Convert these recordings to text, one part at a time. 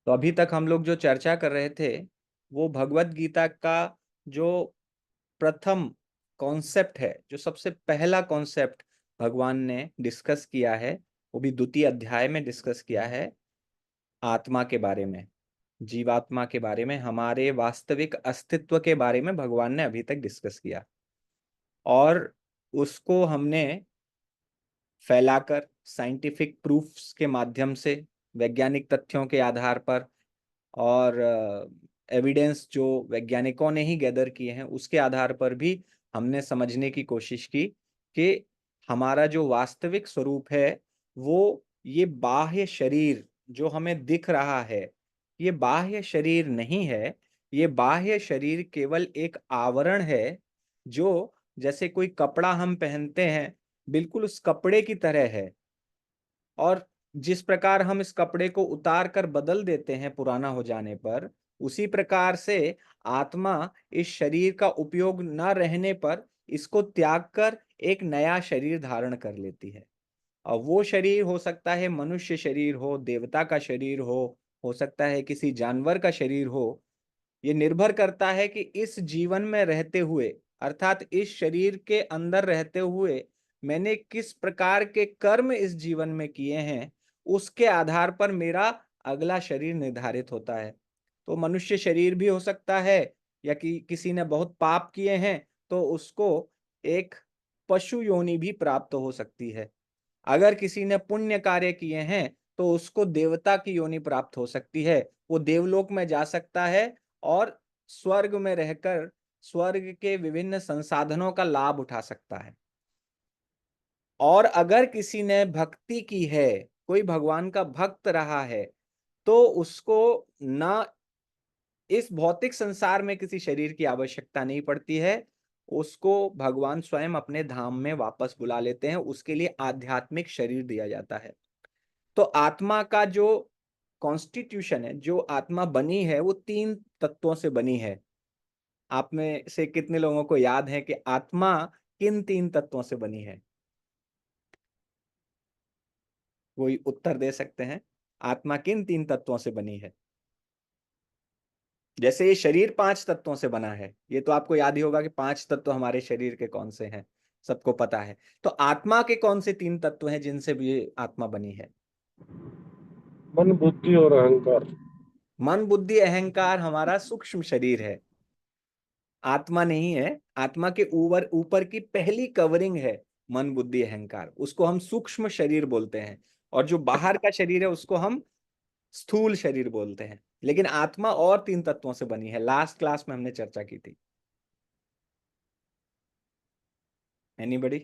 तो अभी तक हम लोग जो चर्चा कर रहे थे वो भगवत गीता का जो प्रथम कॉन्सेप्ट है, जो सबसे पहला कॉन्सेप्ट भगवान ने डिस्कस किया है, वो भी द्वितीय अध्याय में डिस्कस किया है। आत्मा के बारे में, जीवात्मा के बारे में, हमारे वास्तविक अस्तित्व के बारे में भगवान ने अभी तक डिस्कस किया। और उसको हमने फैलाकर साइंटिफिक प्रूफ्स के माध्यम से, वैज्ञानिक तथ्यों के आधार पर और एविडेंस जो वैज्ञानिकों ने ही गैदर किए हैं उसके आधार पर भी हमने समझने की कोशिश की कि हमारा जो वास्तविक स्वरूप है वो ये बाह्य शरीर जो हमें दिख रहा है, ये बाह्य शरीर नहीं है। ये बाह्य शरीर केवल एक आवरण है, जो जैसे कोई कपड़ा हम पहनते हैं बिल्कुल उस कपड़े की तरह है। और जिस प्रकार हम इस कपड़े को उतार कर बदल देते हैं पुराना हो जाने पर, उसी प्रकार से आत्मा इस शरीर का उपयोग न रहने पर इसको त्याग कर एक नया शरीर धारण कर लेती है। और वो शरीर हो सकता है मनुष्य शरीर हो, देवता का शरीर हो सकता है किसी जानवर का शरीर हो। ये निर्भर करता है कि इस जीवन में रहते हुए, अर्थात इस शरीर के अंदर रहते हुए मैंने किस प्रकार के कर्म इस जीवन में किए हैं, उसके आधार पर मेरा अगला शरीर निर्धारित होता है। तो मनुष्य शरीर भी हो सकता है, या किसी ने बहुत पाप किए हैं तो उसको एक पशु योनि भी प्राप्त हो सकती है। अगर किसी ने पुण्य कार्य किए हैं तो उसको देवता की योनि प्राप्त हो सकती है, वो देवलोक में जा सकता है और स्वर्ग में रहकर स्वर्ग के विभिन्न संसाधनों का लाभ उठा सकता है। और अगर किसी ने भक्ति की है, कोई भगवान का भक्त रहा है, तो उसको ना इस भौतिक संसार में किसी शरीर की आवश्यकता नहीं पड़ती है। उसको भगवान स्वयं अपने धाम में वापस बुला लेते हैं, उसके लिए आध्यात्मिक शरीर दिया जाता है। तो आत्मा का जो कॉन्स्टिट्यूशन है, जो आत्मा बनी है, वो 3 तत्वों से बनी है। आप में से कितने लोगों को याद है कि आत्मा किन 3 तत्वों से बनी है? कोई उत्तर दे सकते हैं? आत्मा किन 3 तत्वों से बनी है? जैसे ये शरीर 5 तत्वों से बना है, ये तो आपको याद ही होगा कि 5 तत्व हमारे शरीर के कौन से हैं, सबको पता है। तो आत्मा के कौन से 3 तत्व हैं जिनसे ये आत्मा बनी है? मन, बुद्धि और अहंकार। मन, बुद्धि, अहंकार हमारा सूक्ष्म शरीर है, आत्मा नहीं है। आत्मा के ऊपर ऊपर की पहली कवरिंग है मन, बुद्धि, अहंकार, उसको हम सूक्ष्म शरीर बोलते हैं। और जो बाहर का शरीर है उसको हम स्थूल शरीर बोलते हैं। लेकिन आत्मा और 3 तत्वों से बनी है, लास्ट क्लास में हमने चर्चा की थी। Anybody?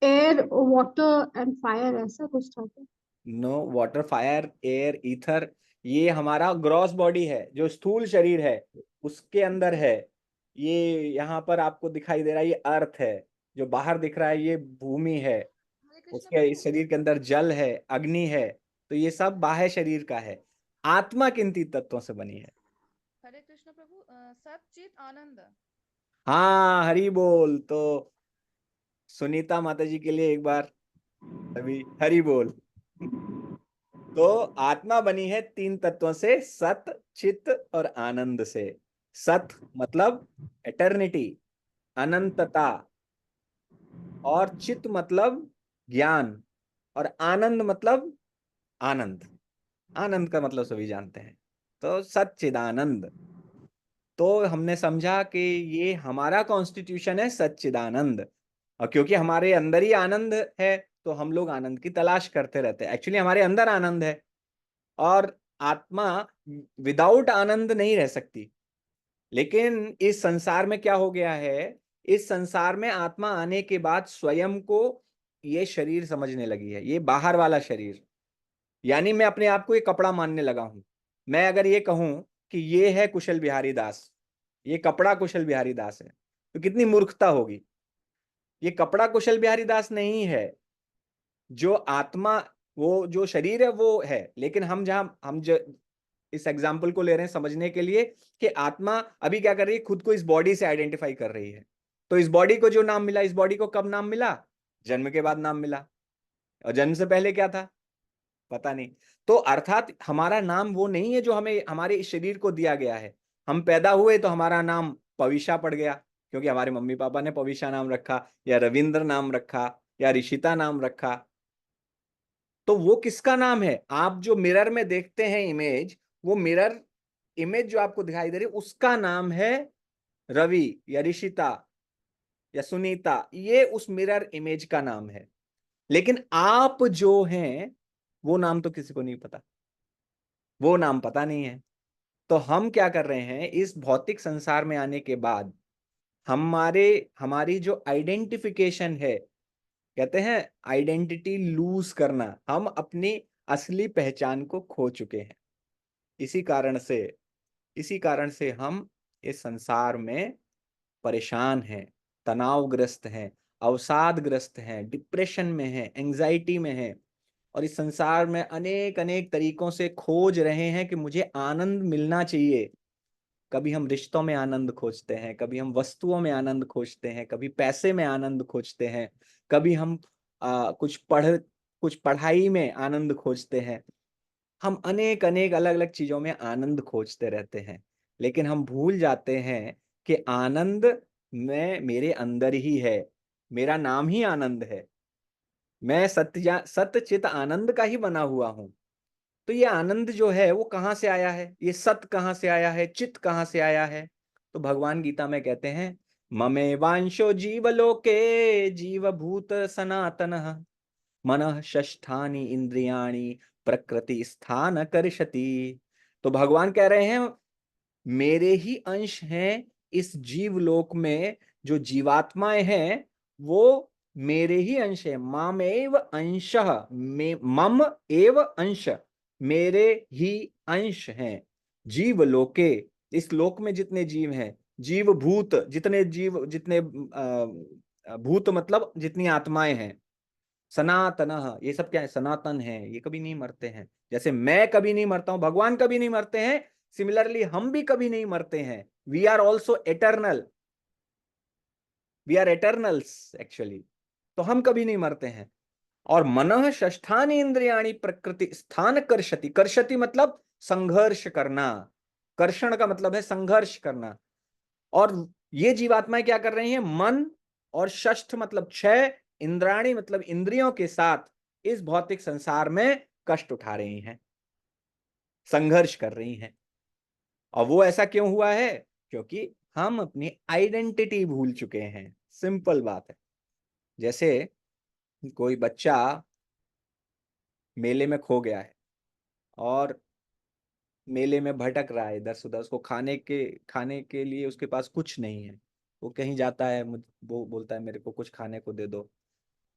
Air, water and fire, ऐसा कुछ था क्या? No, water, fire, air, ether, ये हमारा ग्रॉस बॉडी है, जो स्थूल शरीर है उसके अंदर है। ये यहाँ पर आपको दिखाई दे रहा है, ये अर्थ है। जो बाहर दिख रहा है ये भूमि है। हरे कृष्ण उसके इस प्रभु। शरीर के अंदर जल है, अग्नि है। तो ये सब बाह्य शरीर का है। आत्मा किन 3 तत्वों से बनी है? हरे कृष्ण प्रभु, सचित आनंद। हाँ, हरि बोल। तो सुनीता माता जी के लिए एक बार अभी हरि बोल। तो आत्मा बनी है 3 तत्वों से, सत, चित और आनंद से। सत मतलब एटर्निटी, अनंतता। और चित मतलब ज्ञान। और आनंद मतलब आनंद। आनंद का मतलब सभी जानते हैं। तो सच्चिदानंद। तो हमने समझा कि ये हमारा कॉन्स्टिट्यूशन है, सच्चिदानंद। और क्योंकि हमारे अंदर ही आनंद है तो हम लोग आनंद की तलाश करते रहते हैं। एक्चुअली हमारे अंदर आनंद है, और आत्मा विदाउट आनंद नहीं रह सकती। लेकिन इस संसार में क्या हो गया है, इस संसार में आत्मा आने के बाद स्वयं को ये शरीर समझने लगी है, ये बाहर वाला शरीर। यानी मैं अपने आप को एक कपड़ा मानने लगा हूं। मैं अगर ये कहूं कि ये है कुशल बिहारी दास, ये कपड़ा कुशल बिहारी दास है, तो कितनी मूर्खता होगी। ये कपड़ा कुशल बिहारी दास नहीं है। जो आत्मा, वो जो शरीर है वो है। लेकिन हम जहां हम इस एग्जाम्पल को ले रहे हैं समझने के लिए कि आत्मा अभी क्या कर रही है, खुद को इस बॉडी से आइडेंटिफाई कर रही है। तो इस बॉडी को जो नाम मिला, इस बॉडी को कब नाम मिला? जन्म के बाद नाम मिला। और जन्म से पहले क्या था? पता नहीं। तो अर्थात हमारा नाम वो नहीं है जो हमें हमारे इस शरीर को दिया गया है। हम पैदा हुए तो हमारा नाम पविशा पड़ गया, क्योंकि हमारे मम्मी पापा ने पविशा नाम रखा, या रविंद्र नाम रखा, या ऋषिता नाम रखा। तो वो किसका नाम है? आप जो मिरर में देखते हैं इमेज, वो मिरर इमेज जो आपको दिखाई दे रही है, उसका नाम है रवि या ऋषिता या सुनीता। ये उस मिरर इमेज का नाम है। लेकिन आप जो हैं, वो नाम तो किसी को नहीं पता, वो नाम पता नहीं है। तो हम क्या कर रहे हैं, इस भौतिक संसार में आने के बाद हमारी जो आइडेंटिफिकेशन है, कहते हैं आइडेंटिटी लूज करना, हम अपनी असली पहचान को खो चुके हैं। इसी कारण से हम इस संसार में परेशान हैं, तनावग्रस्त हैं, अवसादग्रस्त हैं, डिप्रेशन में हैं, एंजाइटी में हैं, और इस संसार में अनेक अनेक तरीकों से खोज रहे हैं कि मुझे आनंद मिलना चाहिए। कभी हम रिश्तों में आनंद खोजते हैं, कभी हम वस्तुओं में आनंद खोजते हैं, कभी पैसे में आनंद खोजते हैं, कभी हम कुछ पढ़ाई में आनंद खोजते हैं। हम अनेक अनेक अलग अलग चीजों में आनंद खोजते रहते हैं, लेकिन हम भूल जाते हैं कि आनंद में मेरे अंदर ही है। मेरा नाम ही आनंद है। मैं सत्य चित आनंद का ही बना हुआ हूं। तो ये आनंद जो है वो कहाँ से आया है, ये सत्य कहाँ से आया है, चित्त कहाँ से आया है? तो भगवान गीता में कहते हैं, ममेवांशो जीवलोके जीवभूत सनातनः मनः षष्ठानि इंद्रियाणि प्रकृति स्थान कर्षति। तो भगवान कह रहे हैं, मेरे ही अंश हैं इस जीवलोक में। जो जीवात्माएं हैं वो मेरे ही अंश है। मामेव अंशः, मम एव अंश, मेरे ही अंश हैं। जीवलोके, इस लोक में जितने जीव हैं, जीव भूत, जितने भूत मतलब जितनी आत्माएं हैं, सनातन, ये सब क्या है? सनातन है, ये कभी नहीं मरते हैं। जैसे मैं कभी नहीं मरता हूं, भगवान कभी नहीं मरते हैं, सिमिलरली हम भी कभी नहीं मरते हैं। We are also eternal, we are eternals actually. तो हम कभी नहीं मरते हैं। और मनः षष्ठानि इंद्रियाणि प्रकृति स्थान कर्षति। कर्षति मतलब संघर्ष करना, कर्षण का मतलब है संघर्ष करना। और ये जीवात्माएं क्या कर रही हैं? मन और षष्ठ मतलब 6, इंद्राणी मतलब इंद्रियों के साथ इस भौतिक संसार में कष्ट उठा रही हैं, संघर्ष कर रही हैं। और वो ऐसा क्यों हुआ है? क्योंकि हम अपनी आइडेंटिटी भूल चुके हैं। सिंपल बात है। जैसे कोई बच्चा मेले में खो गया है और मेले में भटक रहा है इधर से उधर, उसको खाने के लिए उसके पास कुछ नहीं है। वो कहीं जाता है, वो बोलता है मेरे को कुछ खाने को दे दो,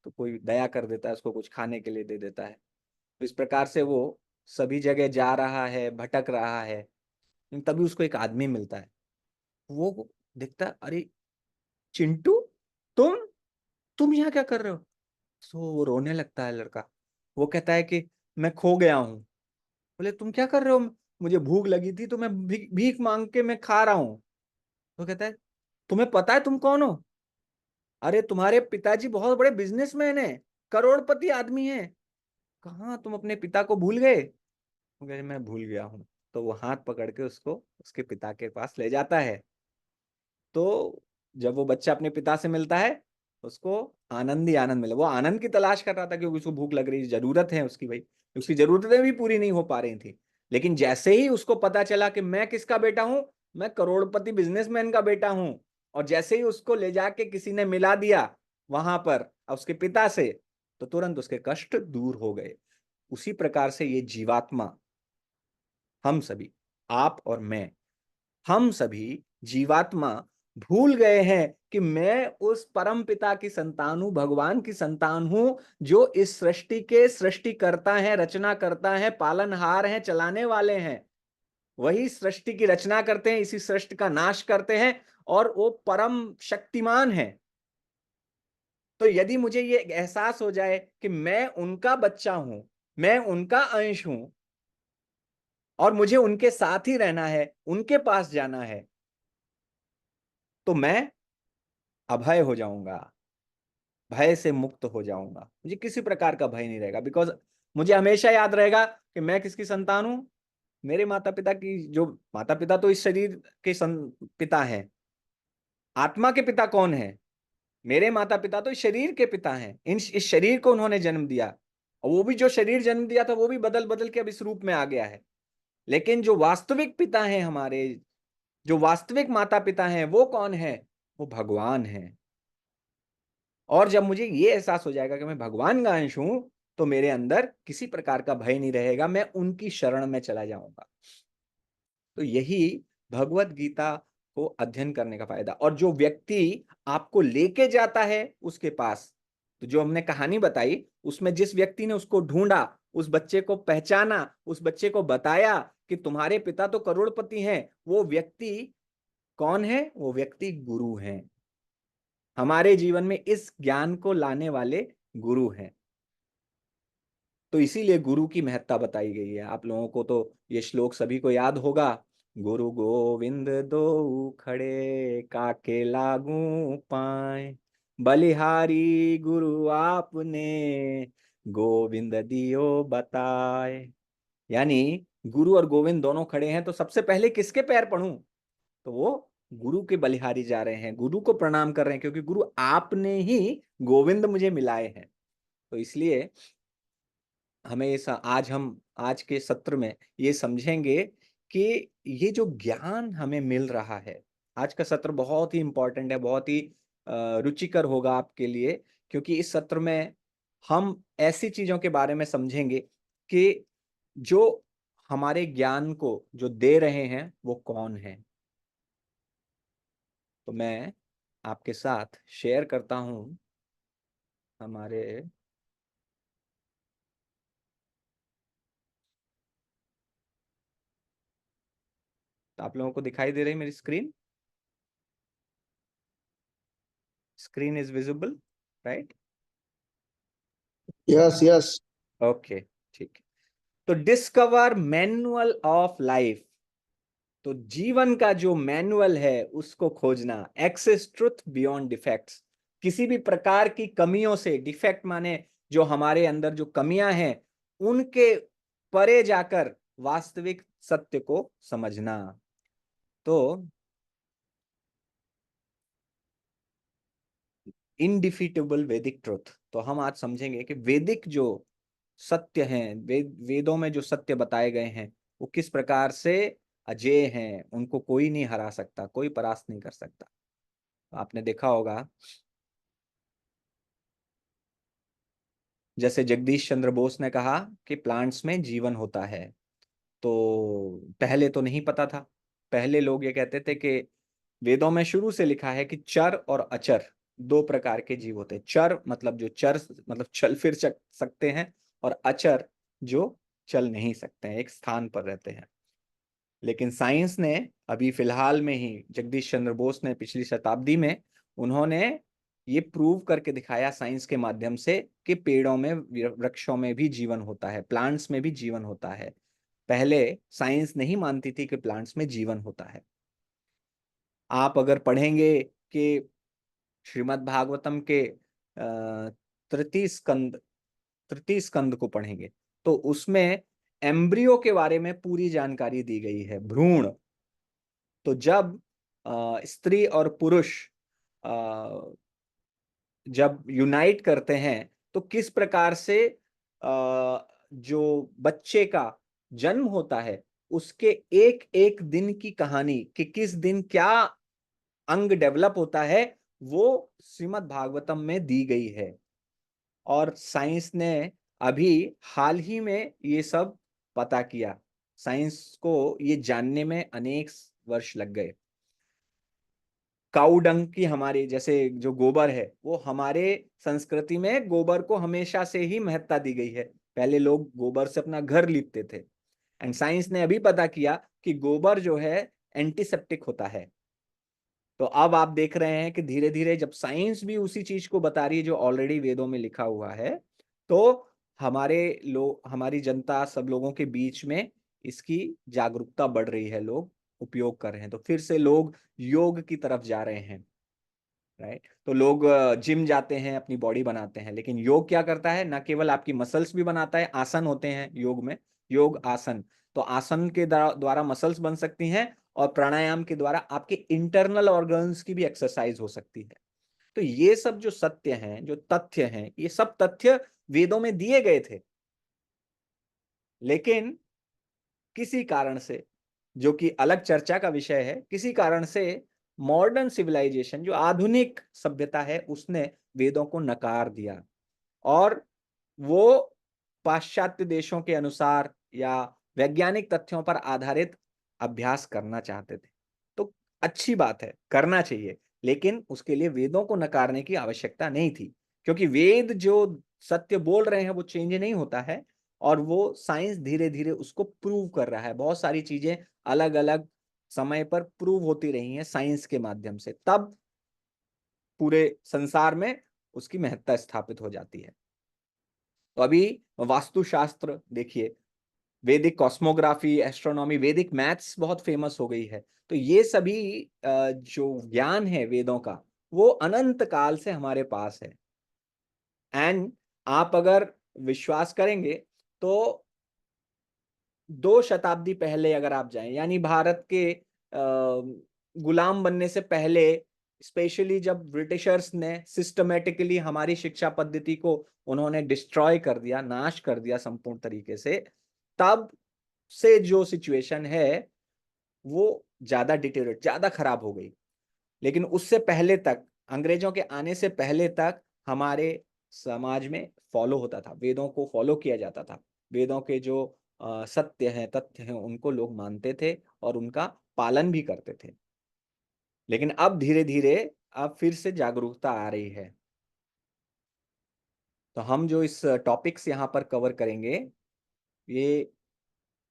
तो कोई दया कर देता है, उसको कुछ खाने के लिए दे देता है। तो इस प्रकार से वो सभी जगह जा रहा है, भटक रहा है। तभी उसको एक आदमी मिलता है। वो दिखता है, अरे चिंटू, तुम तुम यहाँ क्या कर रहे हो? तो वो रोने लगता है लड़का। वो कहता है कि मैं खो गया हूँ। बोले तुम क्या कर रहे हो? मुझे भूख लगी थी तो मैं भीख मांग के मैं खा रहा हूँ। तो कहता है, तुम्हें पता है तुम कौन हो? अरे तुम्हारे पिताजी बहुत बड़े बिजनेसमैन हैं, करोड़पति आदमी हैं। कहाँ तुम अपने पिता को भूल गए? वो कहे, मैं भूल गया हूँ। तो वो हाथ पकड़ के उसको उसके पिता के पास ले जाता है। तो जब वो बच्चा अपने पिता से मिलता है, उसको आनंद ही आनंद मिला। वो आनंद की तलाश कर रहा था क्योंकि उसको भूख लग रही, जरूरत है उसकी, भाई उसकी जरूरतें भी पूरी नहीं हो पा रही थी। लेकिन जैसे ही उसको पता चला कि मैं किसका बेटा हूं, मैं करोड़पति बिजनेसमैन का बेटा हूं, और जैसे ही उसको ले जाके किसी ने मिला दिया वहां पर उसके पिता से, तो तुरंत उसके कष्ट दूर हो गए। उसी प्रकार से ये जीवात्मा, हम सभी, आप और मैं, हम सभी जीवात्मा भूल गए हैं कि मैं उस परम पिता की संतान हूं, भगवान की संतान हूं, जो इस सृष्टि के सृष्टि करता है, रचना करता है, पालनहार है, चलाने वाले हैं। वही सृष्टि की रचना करते हैं, इसी सृष्टि का नाश करते हैं, और वो परम शक्तिमान है। तो यदि मुझे ये एहसास हो जाए कि मैं उनका बच्चा हूं, मैं उनका अंश हूं, और मुझे उनके साथ ही रहना है, उनके पास जाना है, तो मैं अभय हो जाऊंगा, भय से मुक्त हो जाऊंगा। मुझे किसी प्रकार का भय नहीं रहेगा, बिकॉज मुझे हमेशा याद रहेगा कि मैं किसकी संतान हूं, मेरे माता पिता की। जो माता पिता तो इस शरीर के पिता हैं, आत्मा के पिता कौन है? मेरे माता पिता तो इस शरीर के पिता हैं। इस शरीर को उन्होंने जन्म दिया, और वो भी जो शरीर जन्म दिया था वो भी बदल बदल के अब इस रूप में आ गया है। लेकिन जो वास्तविक पिता हैं हमारे, जो वास्तविक माता पिता हैं, वो कौन है? वो भगवान है। और जब मुझे ये एहसास हो जाएगा कि मैं भगवान का अंश हूं, तो मेरे अंदर किसी प्रकार का भय नहीं रहेगा, मैं उनकी शरण में चला जाऊंगा। तो यही भगवत गीता को अध्ययन करने का फायदा। और जो व्यक्ति आपको लेके जाता है उसके पास, तो जो हमने कहानी बताई उसमें जिस व्यक्ति ने उसको ढूंढा, उस बच्चे को पहचाना, उस बच्चे को बताया कि तुम्हारे पिता तो करोड़पति हैं, वो व्यक्ति कौन है? वो व्यक्ति गुरु हैं। हमारे जीवन में इस ज्ञान को लाने वाले गुरु हैं। तो इसीलिए गुरु की महत्ता बताई गई है। आप लोगों को तो ये श्लोक सभी को याद होगा, गुरु गोविंद दो खड़े काके लागू पाए, बलिहारी गुरु आपने गोविंद दियो बताए। यानी गुरु और गोविंद दोनों खड़े हैं, तो सबसे पहले किसके पैर पड़ूं? तो वो गुरु के बलिहारी जा रहे हैं, गुरु को प्रणाम कर रहे हैं, क्योंकि गुरु आपने ही गोविंद मुझे मिलाए हैं। तो इसलिए हमें आज के सत्र में ये समझेंगे कि ये जो ज्ञान हमें मिल रहा है, आज का सत्र बहुत ही इंपॉर्टेंट है, बहुत ही रुचिकर होगा आपके लिए, क्योंकि इस सत्र में हम ऐसी चीजों के बारे में समझेंगे कि जो हमारे ज्ञान को जो दे रहे हैं वो कौन है। तो मैं आपके साथ शेयर करता हूं हमारे आप लोगों को दिखाई दे रही मेरी screen? Screen is visible, right? Yes yes. Okay, ठीक है। तो डिस्कवर मैनुअल ऑफ लाइफ, तो जीवन का जो मैनुअल है उसको खोजना। एक्सेस ट्रुथ बियॉन्ड डिफेक्ट्स, किसी भी प्रकार की कमियों से, डिफेक्ट माने जो हमारे अंदर जो कमियां हैं उनके परे जाकर वास्तविक सत्य को समझना। तो इनडिफीटेबल वैदिक ट्रुथ, तो हम आज समझेंगे कि वैदिक जो सत्य हैं, वेदों में जो सत्य बताए गए हैं वो किस प्रकार से अजेय हैं, उनको कोई नहीं हरा सकता, कोई परास्त नहीं कर सकता। आपने देखा होगा जैसे जगदीश चंद्र बोस ने कहा कि प्लांट्स में जीवन होता है, तो पहले तो नहीं पता था। पहले लोग ये कहते थे कि वेदों में शुरू से लिखा है कि चर और अचर दो प्रकार के जीव होते हैं। चर मतलब जो चर मतलब चल फिर सकते हैं, और अचर जो चल नहीं सकते हैं, एक स्थान पर रहते हैं। लेकिन साइंस ने अभी फिलहाल में ही, जगदीश चंद्र बोस ने पिछली शताब्दी में उन्होंने ये प्रूव करके दिखाया साइंस के माध्यम से कि पेड़ों में, वृक्षों में भी जीवन होता है, प्लांट्स में भी जीवन होता है। पहले साइंस नहीं मानती थी कि प्लांट्स में जीवन होता है। आप अगर पढ़ेंगे कि श्रीमद् भागवतम के तृतीय स्कंद तृतीय स्कंद को पढ़ेंगे तो उसमें एम्ब्रियो के बारे में पूरी जानकारी दी गई है, भ्रूण। तो जब स्त्री और पुरुष जब यूनाइट करते हैं तो किस प्रकार से जो बच्चे का जन्म होता है उसके एक एक दिन की कहानी, कि किस दिन क्या अंग डेवलप होता है, वो श्रीमद् भागवतम में दी गई है। और साइंस ने अभी हाल ही में ये सब पता किया। साइंस को ये जानने में अनेक वर्ष लग गए। काऊ डंग की, हमारे जैसे जो गोबर है, वो हमारे संस्कृति में गोबर को हमेशा से ही महत्ता दी गई है। पहले लोग गोबर से अपना घर लीपते थे, एंड साइंस ने अभी पता किया कि गोबर जो है एंटीसेप्टिक होता है। तो अब आप देख रहे हैं कि धीरे धीरे जब साइंस भी उसी चीज को बता रही है जो ऑलरेडी वेदों में लिखा हुआ है, तो हमारी जनता, सब लोगों के बीच में इसकी जागरूकता बढ़ रही है, लोग उपयोग कर रहे हैं। तो फिर से लोग योग की तरफ जा रहे हैं, राइट। तो लोग जिम जाते हैं, अपनी बॉडी बनाते हैं, लेकिन योग क्या करता है? न केवल आपकी मसल्स भी बनाता है, आसन होते हैं योग में, योग आसन, तो आसन के द्वारा मसल्स बन सकती हैं, और प्राणायाम के द्वारा आपके इंटरनल ऑर्गन्स की भी एक्सरसाइज हो सकती है। तो ये सब जो सत्य हैं, जो तथ्य हैं, ये सब तथ्य वेदों में दिए गए थे, लेकिन किसी कारण से, जो कि अलग चर्चा का विषय है, किसी कारण से मॉडर्न सिविलाइजेशन, जो आधुनिक सभ्यता है, उसने वेदों को नकार दिया, और वो पाश्चात्य देशों के अनुसार या वैज्ञानिक तथ्यों पर आधारित अभ्यास करना चाहते थे। तो अच्छी बात है, करना चाहिए, लेकिन उसके लिए वेदों को नकारने की आवश्यकता नहीं थी, क्योंकि वेद जो सत्य बोल रहे हैं वो चेंज नहीं होता है, और वो साइंस धीरे धीरे उसको प्रूव कर रहा है। बहुत सारी चीजें अलग अलग समय पर प्रूव होती रही हैं साइंस के माध्यम से, तब पूरे संसार में उसकी महत्ता स्थापित हो जाती है। तो अभी वास्तुशास्त्र देखिए, वैदिक कॉस्मोग्राफी, एस्ट्रोनॉमी, वैदिक मैथ्स बहुत फेमस हो गई है। तो ये सभी जो ज्ञान है वेदों का, वो अनंत काल से हमारे पास है। एंड आप अगर विश्वास करेंगे तो 2 शताब्दी पहले अगर आप जाएं, यानी भारत के गुलाम बनने से पहले, स्पेशली जब ब्रिटिशर्स ने सिस्टमेटिकली हमारी शिक्षा पद्धति को उन्होंने डिस्ट्रॉय कर दिया, नाश कर दिया संपूर्ण तरीके से, तब से जो सिचुएशन है वो ज्यादा डिटेरियोरेट, ज्यादा खराब हो गई। लेकिन उससे पहले तक, अंग्रेजों के आने से पहले तक, हमारे समाज में फॉलो होता था, वेदों को फॉलो किया जाता था। वेदों के जो सत्य हैं, तथ्य हैं, उनको लोग मानते थे और उनका पालन भी करते थे। लेकिन अब धीरे धीरे अब फिर से जागरूकता आ रही है। तो हम जो इस टॉपिक्स यहाँ पर कवर करेंगे, ये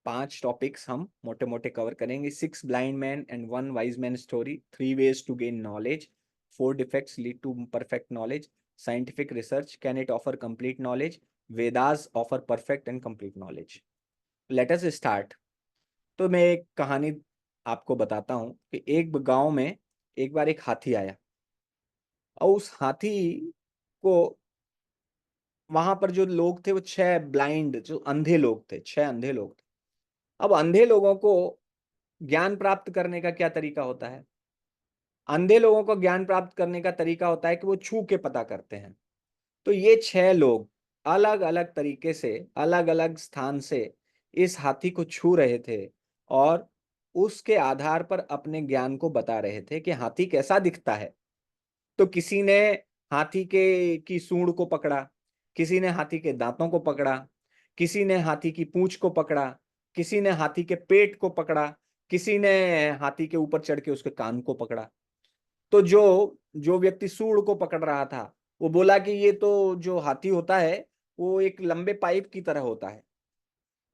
5 टॉपिक्स हम मोटे मोटे कवर करेंगे। 6 blind man and 1 wise man story, 3 ways to gain knowledge, 4 defects lead to perfect knowledge, scientific research, can it offer complete knowledge, Vedas offer perfect and complete knowledge. Let us start. तो मैं एक कहानी आपको बताता हूँ कि एक गांव में एक बार एक हाथी आया, और उस हाथी को, वहां पर जो लोग थे वो 6 ब्लाइंड, जो अंधे लोग थे, 6 अंधे लोग थे। अब अंधे लोगों को ज्ञान प्राप्त करने का क्या तरीका होता है? अंधे लोगों को ज्ञान प्राप्त करने का तरीका होता है कि वो छू के पता करते हैं। तो ये 6 लोग अलग अलग तरीके से, अलग अलग स्थान से इस हाथी को छू रहे थे, और उसके आधार पर अपने ज्ञान को बता रहे थे कि हाथी कैसा दिखता है। तो किसी ने हाथी के की सूंड को पकड़ा, किसी ने हाथी के दांतों को पकड़ा, किसी ने हाथी की पूंछ को पकड़ा, किसी ने हाथी के पेट को पकड़ा, किसी ने हाथी के ऊपर चढ़ के उसके कान को पकड़ा। तो जो जो व्यक्ति सूंड को पकड़ रहा था, वो बोला कि ये तो जो हाथी होता है वो एक लंबे पाइप की तरह होता है।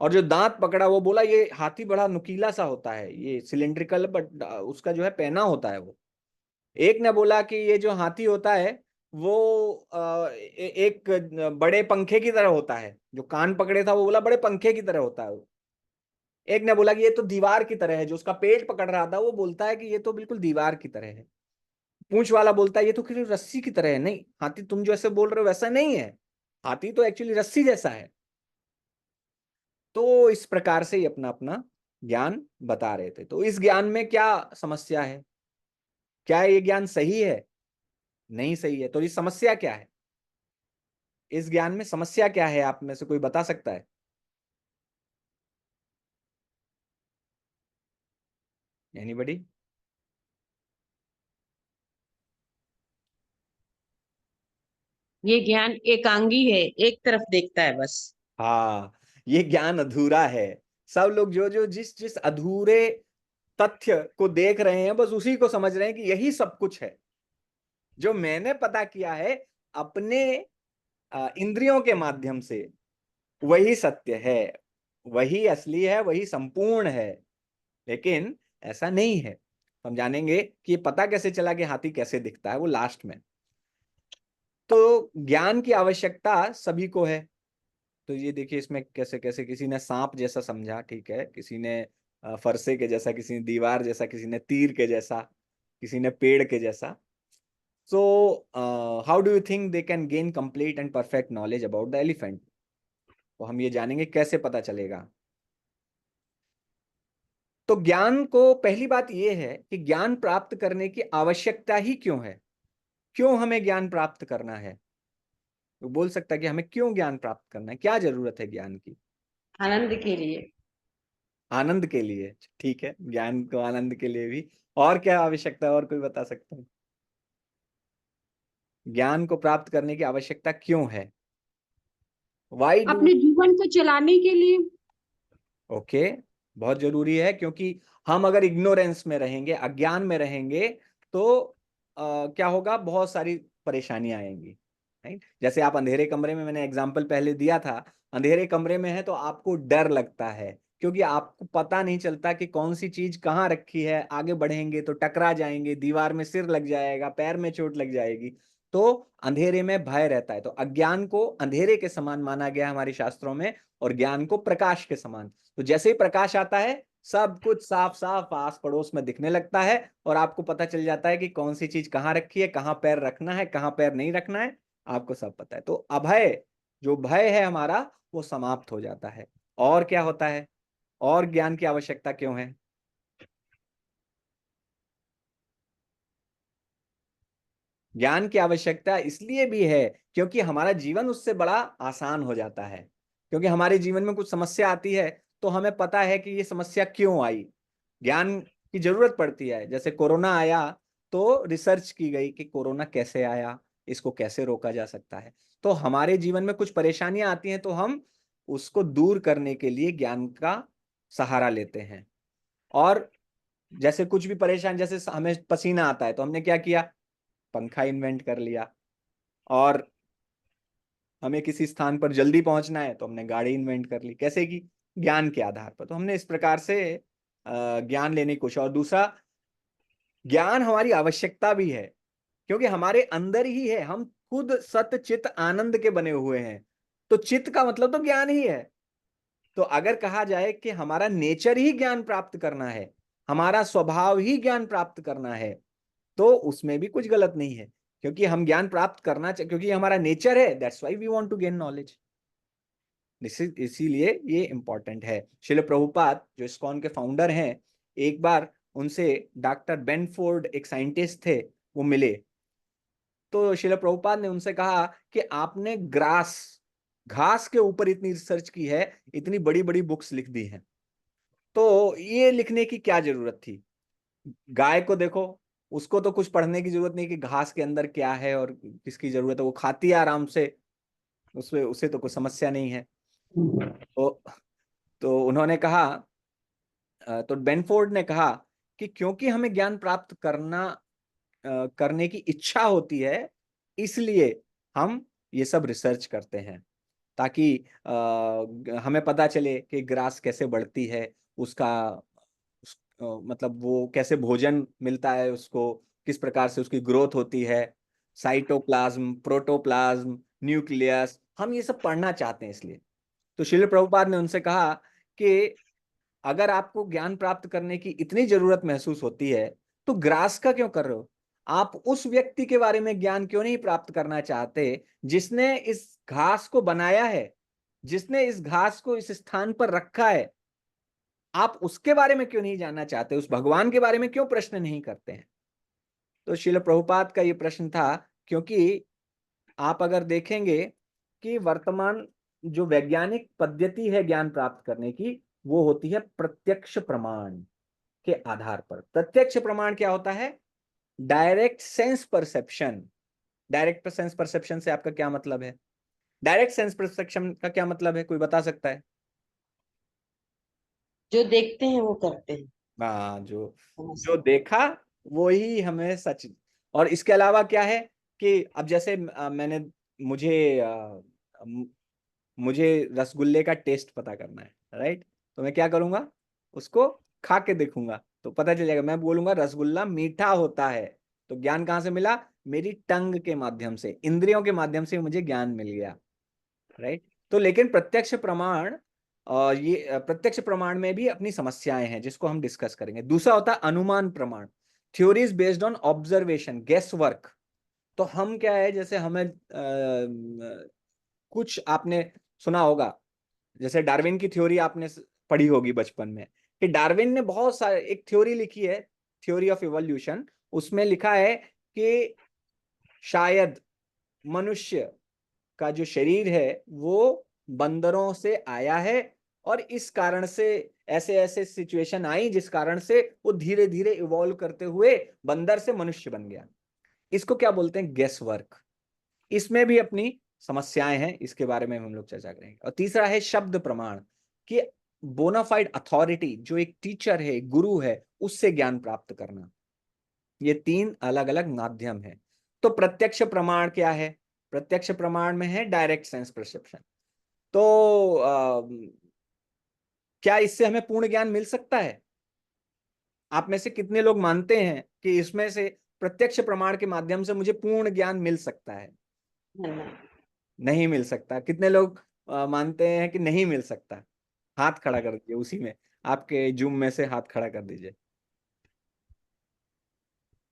और जो दांत पकड़ा, वो बोला ये हाथी बड़ा नुकीला सा होता है, ये सिलेंड्रिकल, बट उसका जो है पैना होता है वो। एक ने बोला कि ये जो हाथी होता है वो एक बड़े पंखे की तरह होता है। जो कान पकड़े था वो बोला बड़े पंखे की तरह होता है वो। एक ने बोला कि ये तो दीवार की तरह है। जो उसका पेट पकड़ रहा था वो बोलता है कि ये तो बिल्कुल दीवार की तरह है। पूंछ वाला बोलता है ये तो किसी रस्सी की तरह है। नहीं हाथी, तुम जो ऐसे बोल रहे हो वैसा नहीं है, हाथी तो एक्चुअली रस्सी जैसा है। तो इस प्रकार से ये अपना अपना ज्ञान बता रहे थे। तो इस ज्ञान में क्या समस्या है? क्या ये ज्ञान सही है? नहीं सही है। तो ये समस्या क्या है? इस ज्ञान में समस्या क्या है? आप में से कोई बता सकता है? एनीबडी? ये ज्ञान एकांगी है, एक तरफ देखता है बस। हाँ, ये ज्ञान अधूरा है। सब लोग जो जो जिस जिस अधूरे तथ्य को देख रहे हैं, बस उसी को समझ रहे हैं कि यही सब कुछ है। जो मैंने पता किया है अपने इंद्रियों के माध्यम से, वही सत्य है, वही असली है, वही संपूर्ण है। लेकिन ऐसा नहीं है। हम जानेंगे कि ये पता कैसे चला कि हाथी कैसे दिखता है, वो लास्ट में। तो ज्ञान की आवश्यकता सभी को है। तो ये देखिए इसमें कैसे कैसे, किसी ने सांप जैसा समझा, ठीक है, किसी ने फरसे के जैसा, किसी ने दीवार जैसा, किसी ने तीर के जैसा, किसी ने पेड़ के जैसा। So, how do you think they can gain complete and perfect knowledge about the elephant? तो हम ये जानेंगे कैसे पता चलेगा। तो ज्ञान को पहली बात ये है कि ज्ञान प्राप्त करने की आवश्यकता ही क्यों है, क्यों हमें ज्ञान प्राप्त करना है। वो बोल सकता है कि हमें क्यों ज्ञान प्राप्त करना है, क्या जरूरत है ज्ञान की। आनंद के लिए। आनंद के लिए, ठीक है, ज्ञान को आनंद के लिए भी। और क्या आवश्यकता है, और कोई बता सकता है? ज्ञान को प्राप्त करने की आवश्यकता क्यों है? Why do? अपने जीवन को चलाने के लिए। ओके, बहुत जरूरी है, क्योंकि हम अगर इग्नोरेंस में रहेंगे, अज्ञान में रहेंगे, तो क्या होगा, बहुत सारी परेशानियां आएंगी, राइट। जैसे आप अंधेरे कमरे में, मैंने एग्जांपल पहले दिया था, अंधेरे कमरे में है तो आपको डर लगता है, क्योंकि आपको पता नहीं चलता कि कौन सी चीज कहाँ रखी है, आगे बढ़ेंगे तो टकरा जाएंगे, दीवार में सिर लग जाएगा, पैर में चोट लग जाएगी, तो अंधेरे में भय रहता है। तो अज्ञान को अंधेरे के समान माना गया हमारे शास्त्रों में, और ज्ञान को प्रकाश के समान। तो जैसे ही प्रकाश आता है, सब कुछ साफ साफ आस पड़ोस में दिखने लगता है, और आपको पता चल जाता है कि कौन सी चीज कहाँ रखी है, कहाँ पैर रखना है, कहाँ पैर नहीं रखना है, आपको सब पता है। तो अभय, जो भय है हमारा, वो समाप्त हो जाता है। और क्या होता है, और ज्ञान की आवश्यकता क्यों है? ज्ञान की आवश्यकता इसलिए भी है क्योंकि हमारा जीवन उससे बड़ा आसान हो जाता है। क्योंकि हमारे जीवन में कुछ समस्या आती है, तो हमें पता है कि ये समस्या क्यों आई, ज्ञान की जरूरत पड़ती है। जैसे कोरोना आया, तो रिसर्च की गई कि कोरोना कैसे आया, इसको कैसे रोका जा सकता है। तो हमारे जीवन में कुछ परेशानियां आती हैं, तो हम उसको दूर करने के लिए ज्ञान का सहारा लेते हैं। और जैसे कुछ भी परेशान, जैसे हमें पसीना आता है, तो हमने क्या किया, पंखा इन्वेंट कर लिया। और हमें किसी स्थान पर जल्दी पहुंचना है, तो हमने गाड़ी इन्वेंट कर ली। कैसे की? ज्ञान के आधार पर। तो हमने इस प्रकार से ज्ञान लेने की कोशिश। और दूसरा, ज्ञान हमारी आवश्यकता भी है, क्योंकि हमारे अंदर ही है, हम खुद सत चित आनंद के बने हुए हैं। तो चित्त का मतलब तो ज्ञान ही है। तो अगर कहा जाए कि हमारा नेचर ही ज्ञान प्राप्त करना है, हमारा स्वभाव ही ज्ञान प्राप्त करना है, तो उसमें भी कुछ गलत नहीं है, क्योंकि हम ज्ञान प्राप्त करना चाहिए, क्योंकि हमारा नेचर है। That's why we want to gain knowledge. इसीलिए ये इंपॉर्टेंट है। शिल प्रभुपाद जो इस्कॉन के फाउंडर हैं, एक बार उनसे डॉक्टर बेनफोर्ड, एक साइंटिस्ट थे, वो मिले। तो शिल प्रभुपाद ने उनसे कहा कि आपने घास के ऊपर इतनी रिसर्च की है, इतनी बड़ी बड़ी बुक्स लिख दी हैं, तो ये लिखने की क्या जरूरत थी? गाय को देखो, उसको तो कुछ पढ़ने की जरूरत नहीं कि घास के अंदर क्या है और किसकी जरूरत है, वो खाती है आराम से, उसमें उसे तो कोई समस्या नहीं है। तो उन्होंने कहा, तो बेनफोर्ड ने कहा कि क्योंकि हमें ज्ञान प्राप्त करने की इच्छा होती है, इसलिए हम ये सब रिसर्च करते हैं, ताकि हमें पता चले कि ग्रास कैसे बढ़ती है, उसका मतलब वो कैसे भोजन मिलता है उसको, किस प्रकार से उसकी ग्रोथ होती है, साइटोप्लाज्म, प्रोटोप्लाज्म, न्यूक्लियस, हम ये सब पढ़ना चाहते हैं। इसलिए तो श्रील प्रभुपाद ने उनसे कहा कि अगर आपको ज्ञान प्राप्त करने की इतनी जरूरत महसूस होती है, तो ग्रास का क्यों कर रहे हो? आप उस व्यक्ति के बारे में ज्ञान क्यों नहीं प्राप्त करना चाहते जिसने इस घास को बनाया है, जिसने इस घास को इस स्थान पर रखा है? आप उसके बारे में क्यों नहीं जानना चाहते? उस भगवान के बारे में क्यों प्रश्न नहीं करते हैं? तो श्रील प्रभुपाद का ये प्रश्न था, क्योंकि आप अगर देखेंगे कि वर्तमान जो वैज्ञानिक पद्धति है ज्ञान प्राप्त करने की, वो होती है प्रत्यक्ष प्रमाण के आधार पर। प्रत्यक्ष प्रमाण क्या होता है? Direct sense perception. Direct sense perception से आपका क्या मतलब है? डायरेक्ट सेंस परसेप्शन का क्या मतलब है, कोई बता सकता है? जो देखते हैं वो करते हैं। हाँ, जो देखा वो ही हमें सच। और इसके अलावा क्या है कि अब जैसे मुझे मुझे रसगुल्ले का टेस्ट पता करना है, राइट? तो मैं क्या करूंगा, उसको खा के देखूंगा, तो पता चल जाएगा। मैं बोलूंगा रसगुल्ला मीठा होता है, तो ज्ञान कहाँ से मिला? मेरी टंग के माध्यम से, इंद्रियों के माध्यम से मुझे ज्ञान मिल गया, राइट? तो लेकिन प्रत्यक्ष प्रमाण, ये प्रत्यक्ष प्रमाण में भी अपनी समस्याएं हैं, जिसको हम डिस्कस करेंगे। दूसरा होता है अनुमान प्रमाण, theories based on observation, guess work. तो हम क्या है, जैसे हमें कुछ आपने सुना होगा, जैसे डार्विन की थ्योरी आपने पढ़ी होगी बचपन में, कि डार्विन ने बहुत सारे एक थ्योरी लिखी है, थ्योरी ऑफ इवोल्यूशन। उसमें लिखा है कि शायद मनुष्य का जो शरीर है वो बंदरों से आया है, और इस कारण से ऐसे ऐसे सिचुएशन आई जिस कारण से वो धीरे धीरे इवॉल्व करते हुए बंदर से मनुष्य बन गया। इसको क्या बोलते हैं? Guess work. इसमें भी अपनी समस्याएं हैं, इसके बारे में हम लोग चर्चा करेंगे। और तीसरा है शब्द प्रमाण, कि बोनाफाइड अथॉरिटी, जो एक टीचर है, गुरु है, उससे ज्ञान प्राप्त करना। ये तीन अलग अलग माध्यम है। तो प्रत्यक्ष प्रमाण क्या है? प्रत्यक्ष प्रमाण में है डायरेक्ट सेंस परसेप्शन। तो क्या इससे हमें पूर्ण ज्ञान मिल सकता है? आप में से कितने लोग मानते हैं कि इसमें से प्रत्यक्ष प्रमाण के माध्यम से मुझे पूर्ण ज्ञान मिल सकता है? नहीं मिल सकता। कितने लोग मानते हैं कि नहीं मिल सकता? हाथ खड़ा कर दीजिए, उसी में आपके जूम में से हाथ खड़ा कर दीजिए।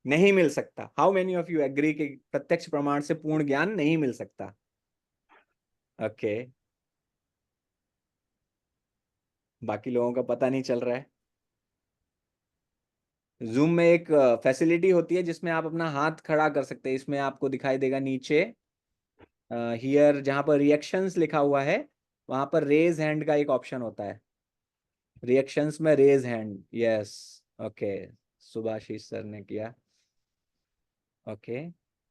नहीं मिल सकता। How many of you agree कि प्रत्यक्ष प्रमाण से पूर्ण ज्ञान नहीं मिल सकता? ओके, बाकी लोगों का पता नहीं चल रहा है। जूम में एक फैसिलिटी होती है जिसमें आप अपना हाथ खड़ा कर सकते हैं। इसमें आपको दिखाई देगा नीचे हियर, जहां पर रिएक्शंस लिखा हुआ है, वहां पर रेज हैंड का एक ऑप्शन होता है। रिएक्शंस में raise hand, yes, okay, Subhashis sir ने किया, okay,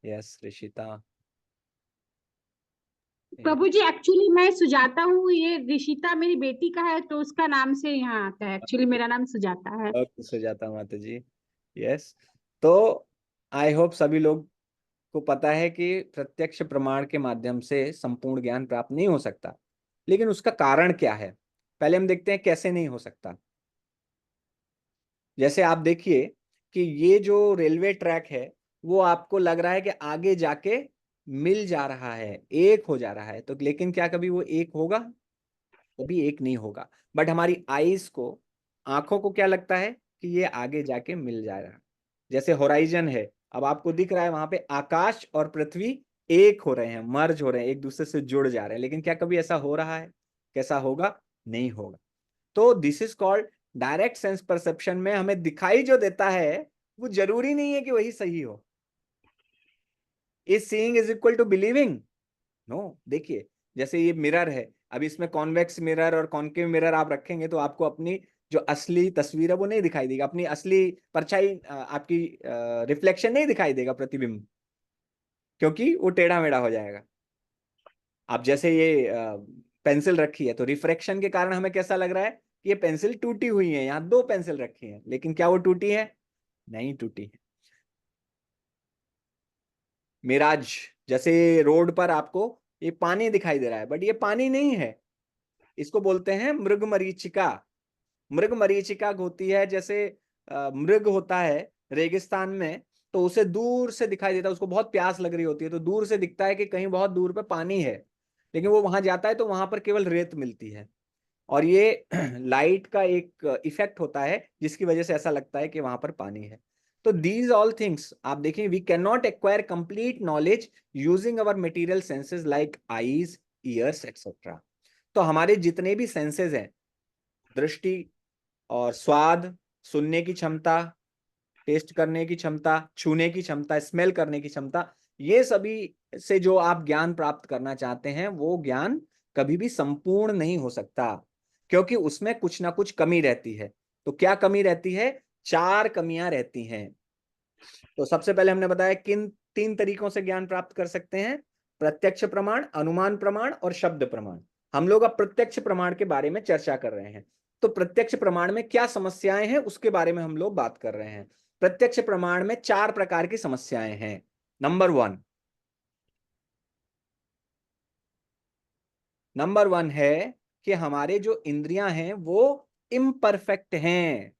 yes, Rishita. Prabhu ji, actually मैं सुजाता हूँ, ये ऋषिता मेरी बेटी का है, तो उसका नाम से यहाँ आता है। एक्चुअली मेरा नाम सुजाता है। ओके, सुजाता माता जी, यस। तो आई होप सभी लोग को पता है कि प्रत्यक्ष प्रमाण के माध्यम से संपूर्ण ज्ञान प्राप्त नहीं हो सकता। लेकिन उसका कारण क्या है? पहले हम देखते हैं कैसे नहीं हो सकता। जैसे आप देखिए कि ये जो रेलवे ट्रैक है, वो आपको लग रहा है कि आगे जाके मिल जा रहा है, एक हो जा रहा है, तो लेकिन क्या कभी वो एक होगा? कभी एक नहीं होगा। बट हमारी आईज को, आंखों को क्या लगता है कि ये आगे जाके मिल जा रहा है। जैसे होराइजन है, अब आपको दिख रहा है वहां पे आकाश और पृथ्वी एक हो रहे हैं, मर्ज हो रहे हैं, एक दूसरे से जुड़ जा रहे हैं, लेकिन क्या कभी ऐसा हो रहा है? कैसा होगा? नहीं होगा। तो this is called direct sense perception में हमें दिखाई जो देता है वो जरूरी नहीं है कि वही सही हो। Is seeing is equal to believing? No. देखिए, जैसे ये मिरर है, अब इसमें कॉन्वेक्स मिरर और कॉन्केव मिरर आप रखेंगे तो आपको अपनी जो असली तस्वीर है वो नहीं दिखाई देगा, अपनी असली परछाई, आपकी रिफ्लेक्शन नहीं दिखाई देगा, प्रतिबिंब, क्योंकि वो टेढ़ा मेढ़ा हो जाएगा। अब जैसे ये पेंसिल रखी है तो रिफ्रैक्शन के कारण हमें कैसा लग रहा है कि ये पेंसिल टूटी हुई है, यहाँ दो पेंसिल रखी है, लेकिन क्या वो टूटी है? नहीं टूटी है। मिराज, जैसे रोड पर आपको ये पानी दिखाई दे रहा है, बट ये पानी नहीं है, इसको बोलते हैं मृग मरीचिका। मृग मरीचिका होती है, जैसे मृग होता है रेगिस्तान में, तो उसे दूर से दिखाई देता है, उसको बहुत प्यास लग रही होती है, तो दूर से दिखता है कि कहीं बहुत दूर पे पानी है, लेकिन वो वहां जाता है तो वहां पर केवल रेत मिलती है। और ये लाइट का एक इफेक्ट होता है जिसकी वजह से ऐसा लगता है कि वहां पर पानी है। तो दीज ऑल थिंग्स आप देखें, we can not acquire complete knowledge using our material senses like eyes, ears etcetera. तो हमारे जितने भी सेंसेस हैं, दृष्टि और स्वाद, सुनने की क्षमता, टेस्ट करने की क्षमता, छूने की क्षमता, स्मेल करने की क्षमता, ये सभी से जो आप ज्ञान प्राप्त करना चाहते हैं वो ज्ञान कभी भी संपूर्ण नहीं हो सकता, क्योंकि उसमें कुछ ना कुछ कमी रहती है। तो क्या कमी रहती है? चार कमियां रहती हैं। तो सबसे पहले हमने बताया किन तीन तरीकों से ज्ञान प्राप्त कर सकते हैं: प्रत्यक्ष प्रमाण, अनुमान प्रमाण और शब्द प्रमाण। हम लोग अब प्रत्यक्ष प्रमाण के बारे में चर्चा कर रहे हैं। तो प्रत्यक्ष प्रमाण में क्या समस्याएं हैं उसके बारे में हम लोग बात कर रहे हैं। प्रत्यक्ष प्रमाण में चार प्रकार की समस्याएं हैं। नंबर वन है कि हमारे जो इंद्रियां हैं वो इम्परफेक्ट हैं।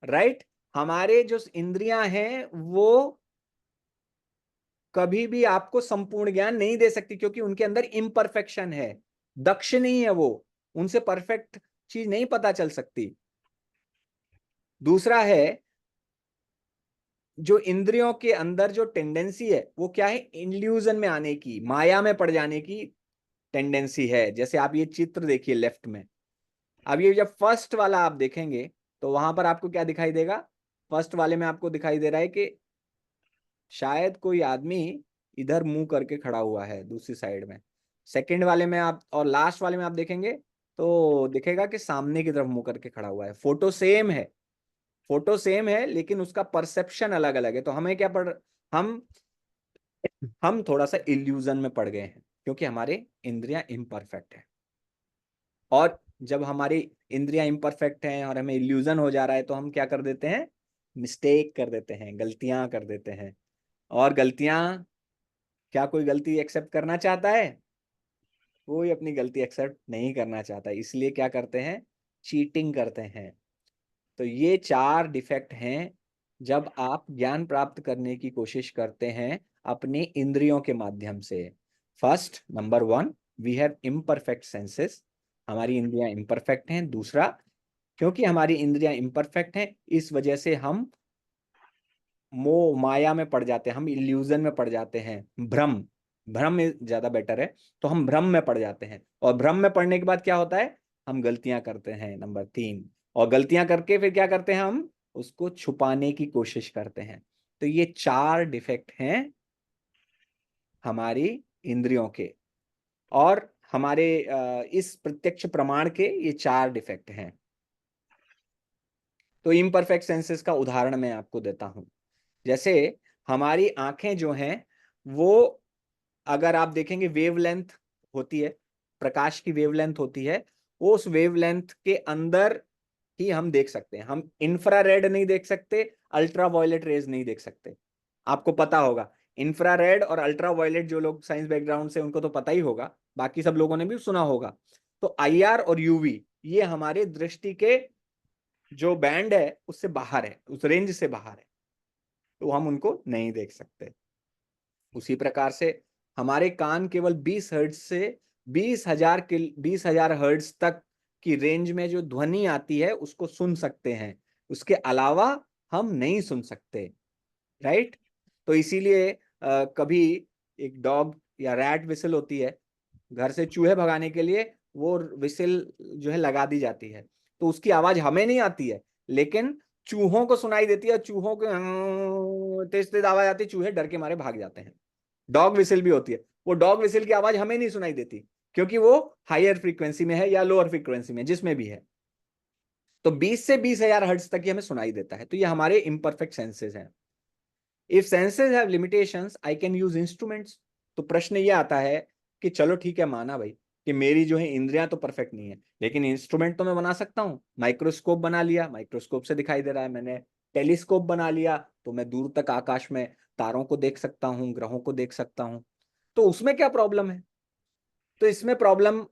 राइट? हमारे जो इंद्रियां हैं वो कभी भी आपको संपूर्ण ज्ञान नहीं दे सकती, क्योंकि उनके अंदर इम्परफेक्शन है, दक्ष नहीं है वो, उनसे परफेक्ट चीज नहीं पता चल सकती। दूसरा है जो इंद्रियों के अंदर जो टेंडेंसी है वो क्या है, इल्यूजन में आने की, माया में पड़ जाने की टेंडेंसी है। जैसे आप ये चित्र देखिए लेफ्ट में, अब ये जब फर्स्ट वाला आप देखेंगे तो वहां पर आपको क्या दिखाई देगा, फर्स्ट वाले में आपको दिखाई दे रहा है कि शायद कोई आदमी इधर मुंह करके खड़ा हुआ है दूसरी साइड में। सेकंड वाले में आप और लास्ट वाले में आप देखेंगे तो दिखेगा कि सामने की तरफ मुंह करके खड़ा हुआ है। फोटो सेम है, फोटो सेम है, लेकिन उसका परसेप्शन अलग अलग है। तो हमें क्या पड़, हम थोड़ा सा इल्यूजन में पड़ गए हैं क्योंकि हमारे इंद्रियां इम्परफेक्ट है। और जब हमारी इंद्रियां इम्परफेक्ट हैं और हमें इल्यूजन हो जा रहा है तो हम क्या कर देते हैं, मिस्टेक कर देते हैं, गलतियां कर देते हैं। और गलतियां, क्या कोई गलती एक्सेप्ट करना चाहता है? कोई अपनी गलती एक्सेप्ट नहीं करना चाहता, इसलिए क्या करते हैं, चीटिंग करते हैं। तो ये 4 डिफेक्ट हैं जब आप ज्ञान प्राप्त करने की कोशिश करते हैं अपनी इंद्रियों के माध्यम से। First, number 1, we have imperfect senses, हमारी इंद्रियां इम्परफेक्ट हैं। दूसरा, क्योंकि हमारी इंद्रियां इम्परफेक्ट हैं इस वजह से हम मोह माया में पड़ जाते हैं, हम इल्यूजन में पड़ जाते हैं, भ्रम, भ्रम में ज्यादा बेटर है। तो हम भ्रम में पड़ जाते हैं, और भ्रम में पड़ने के बाद क्या होता है, हम गलतियां करते हैं, नंबर 3। और गलतियां करके फिर क्या करते हैं, हम उसको छुपाने की कोशिश करते हैं। तो ये 4 डिफेक्ट हैं हमारी इंद्रियों के, और हमारे इस प्रत्यक्ष प्रमाण के ये 4 डिफेक्ट हैं। तो इम्परफेक्ट सेंसेस का उदाहरण मैं आपको देता हूं। जैसे हमारी आंखें जो हैं वो, अगर आप देखेंगे वेवलेंथ होती है, प्रकाश की वेवलेंथ होती है, वो उस वेवलेंथ के अंदर ही हम देख सकते हैं। हम इंफ्रारेड नहीं देख सकते, अल्ट्रा वायलेट रेज नहीं देख सकते। आपको पता होगा इंफ्रारेड और अल्ट्रा वायलेट, जो लोग साइंस बैकग्राउंड से उनको तो पता ही होगा, बाकी सब लोगों ने भी सुना होगा। तो आईआर और यूवी ये हमारे दृष्टि के जो बैंड है उससे बाहर है, उस रेंज से बाहर है, तो हम उनको नहीं देख सकते। उसी प्रकार से हमारे कान केवल 20 हर्ट्ज से 20,000 हर्ट्ज तक की रेंज में जो ध्वनि आती है उसको सुन सकते हैं, उसके अलावा हम नहीं सुन सकते, राइट। तो इसीलिए कभी एक डॉग या रैट विसल होती है, घर से चूहे भगाने के लिए वो विसल जो है लगा दी जाती है, तो उसकी आवाज हमें नहीं आती है, लेकिन चूहों को सुनाई देती है। चूहों के तेज तेज आवाज आती है, चूहे डर के मारे भाग जाते हैं। डॉग विसल भी होती है, वो डॉग विसल की आवाज हमें नहीं सुनाई देती क्योंकि वो हायर फ्रीक्वेंसी में है या लोअर फ्रीक्वेंसी में, जिसमें भी है। तो 20 से 20,000 हर्ट्ज तक ही हमें सुनाई देता है। तो ये हमारे इम्परफेक्ट सेंसेस हैं। If senses have limitations I can use instruments. तो प्रश्न ये आता है कि चलो ठीक है, माना भाई कि मेरी जो है इंद्रियां तो परफेक्ट नहीं है, लेकिन इंस्ट्रूमेंट तो मैं बना सकता हूँ। माइक्रोस्कोप बना लिया, माइक्रोस्कोप से दिखाई दे रहा है। मैंने टेलीस्कोप बना लिया, तो मैं दूर तक आकाश में तारों को देख सकता हूँ, ग्रहों को देख सकता हूँ। तो उसमें क्या प्रॉब्लम है? तो इसमें प्रॉब्लम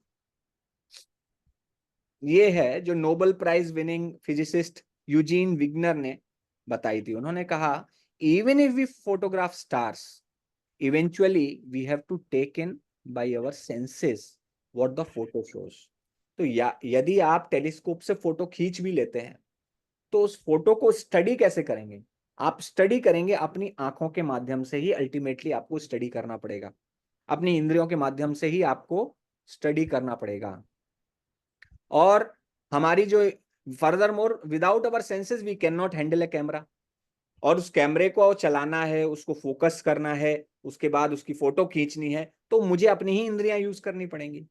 ये है जो Nobel prize winning physicist Eugene Wigner ने बताई थी। उन्होंने कहा, even if we photograph stars, eventually we have to take in by our senses what the photo shows. तो यदि आप टेलीस्कोप से फोटो खींच भी लेते हैं तो उस फोटो को स्टडी कैसे करेंगे? आप स्टडी करेंगे अपनी आंखों के माध्यम से ही, अल्टीमेटली आपको स्टडी करना पड़ेगा, अपनी इंद्रियों के माध्यम से ही आपको स्टडी करना पड़ेगा। और हमारी जो further more without our senses we can not handle a camera. और उस कैमरे को चलाना है, उसको फोकस करना है, उसके बाद उसकी फोटो खींचनी है, तो मुझे अपनी ही इंद्रियां यूज करनी पड़ेंगी।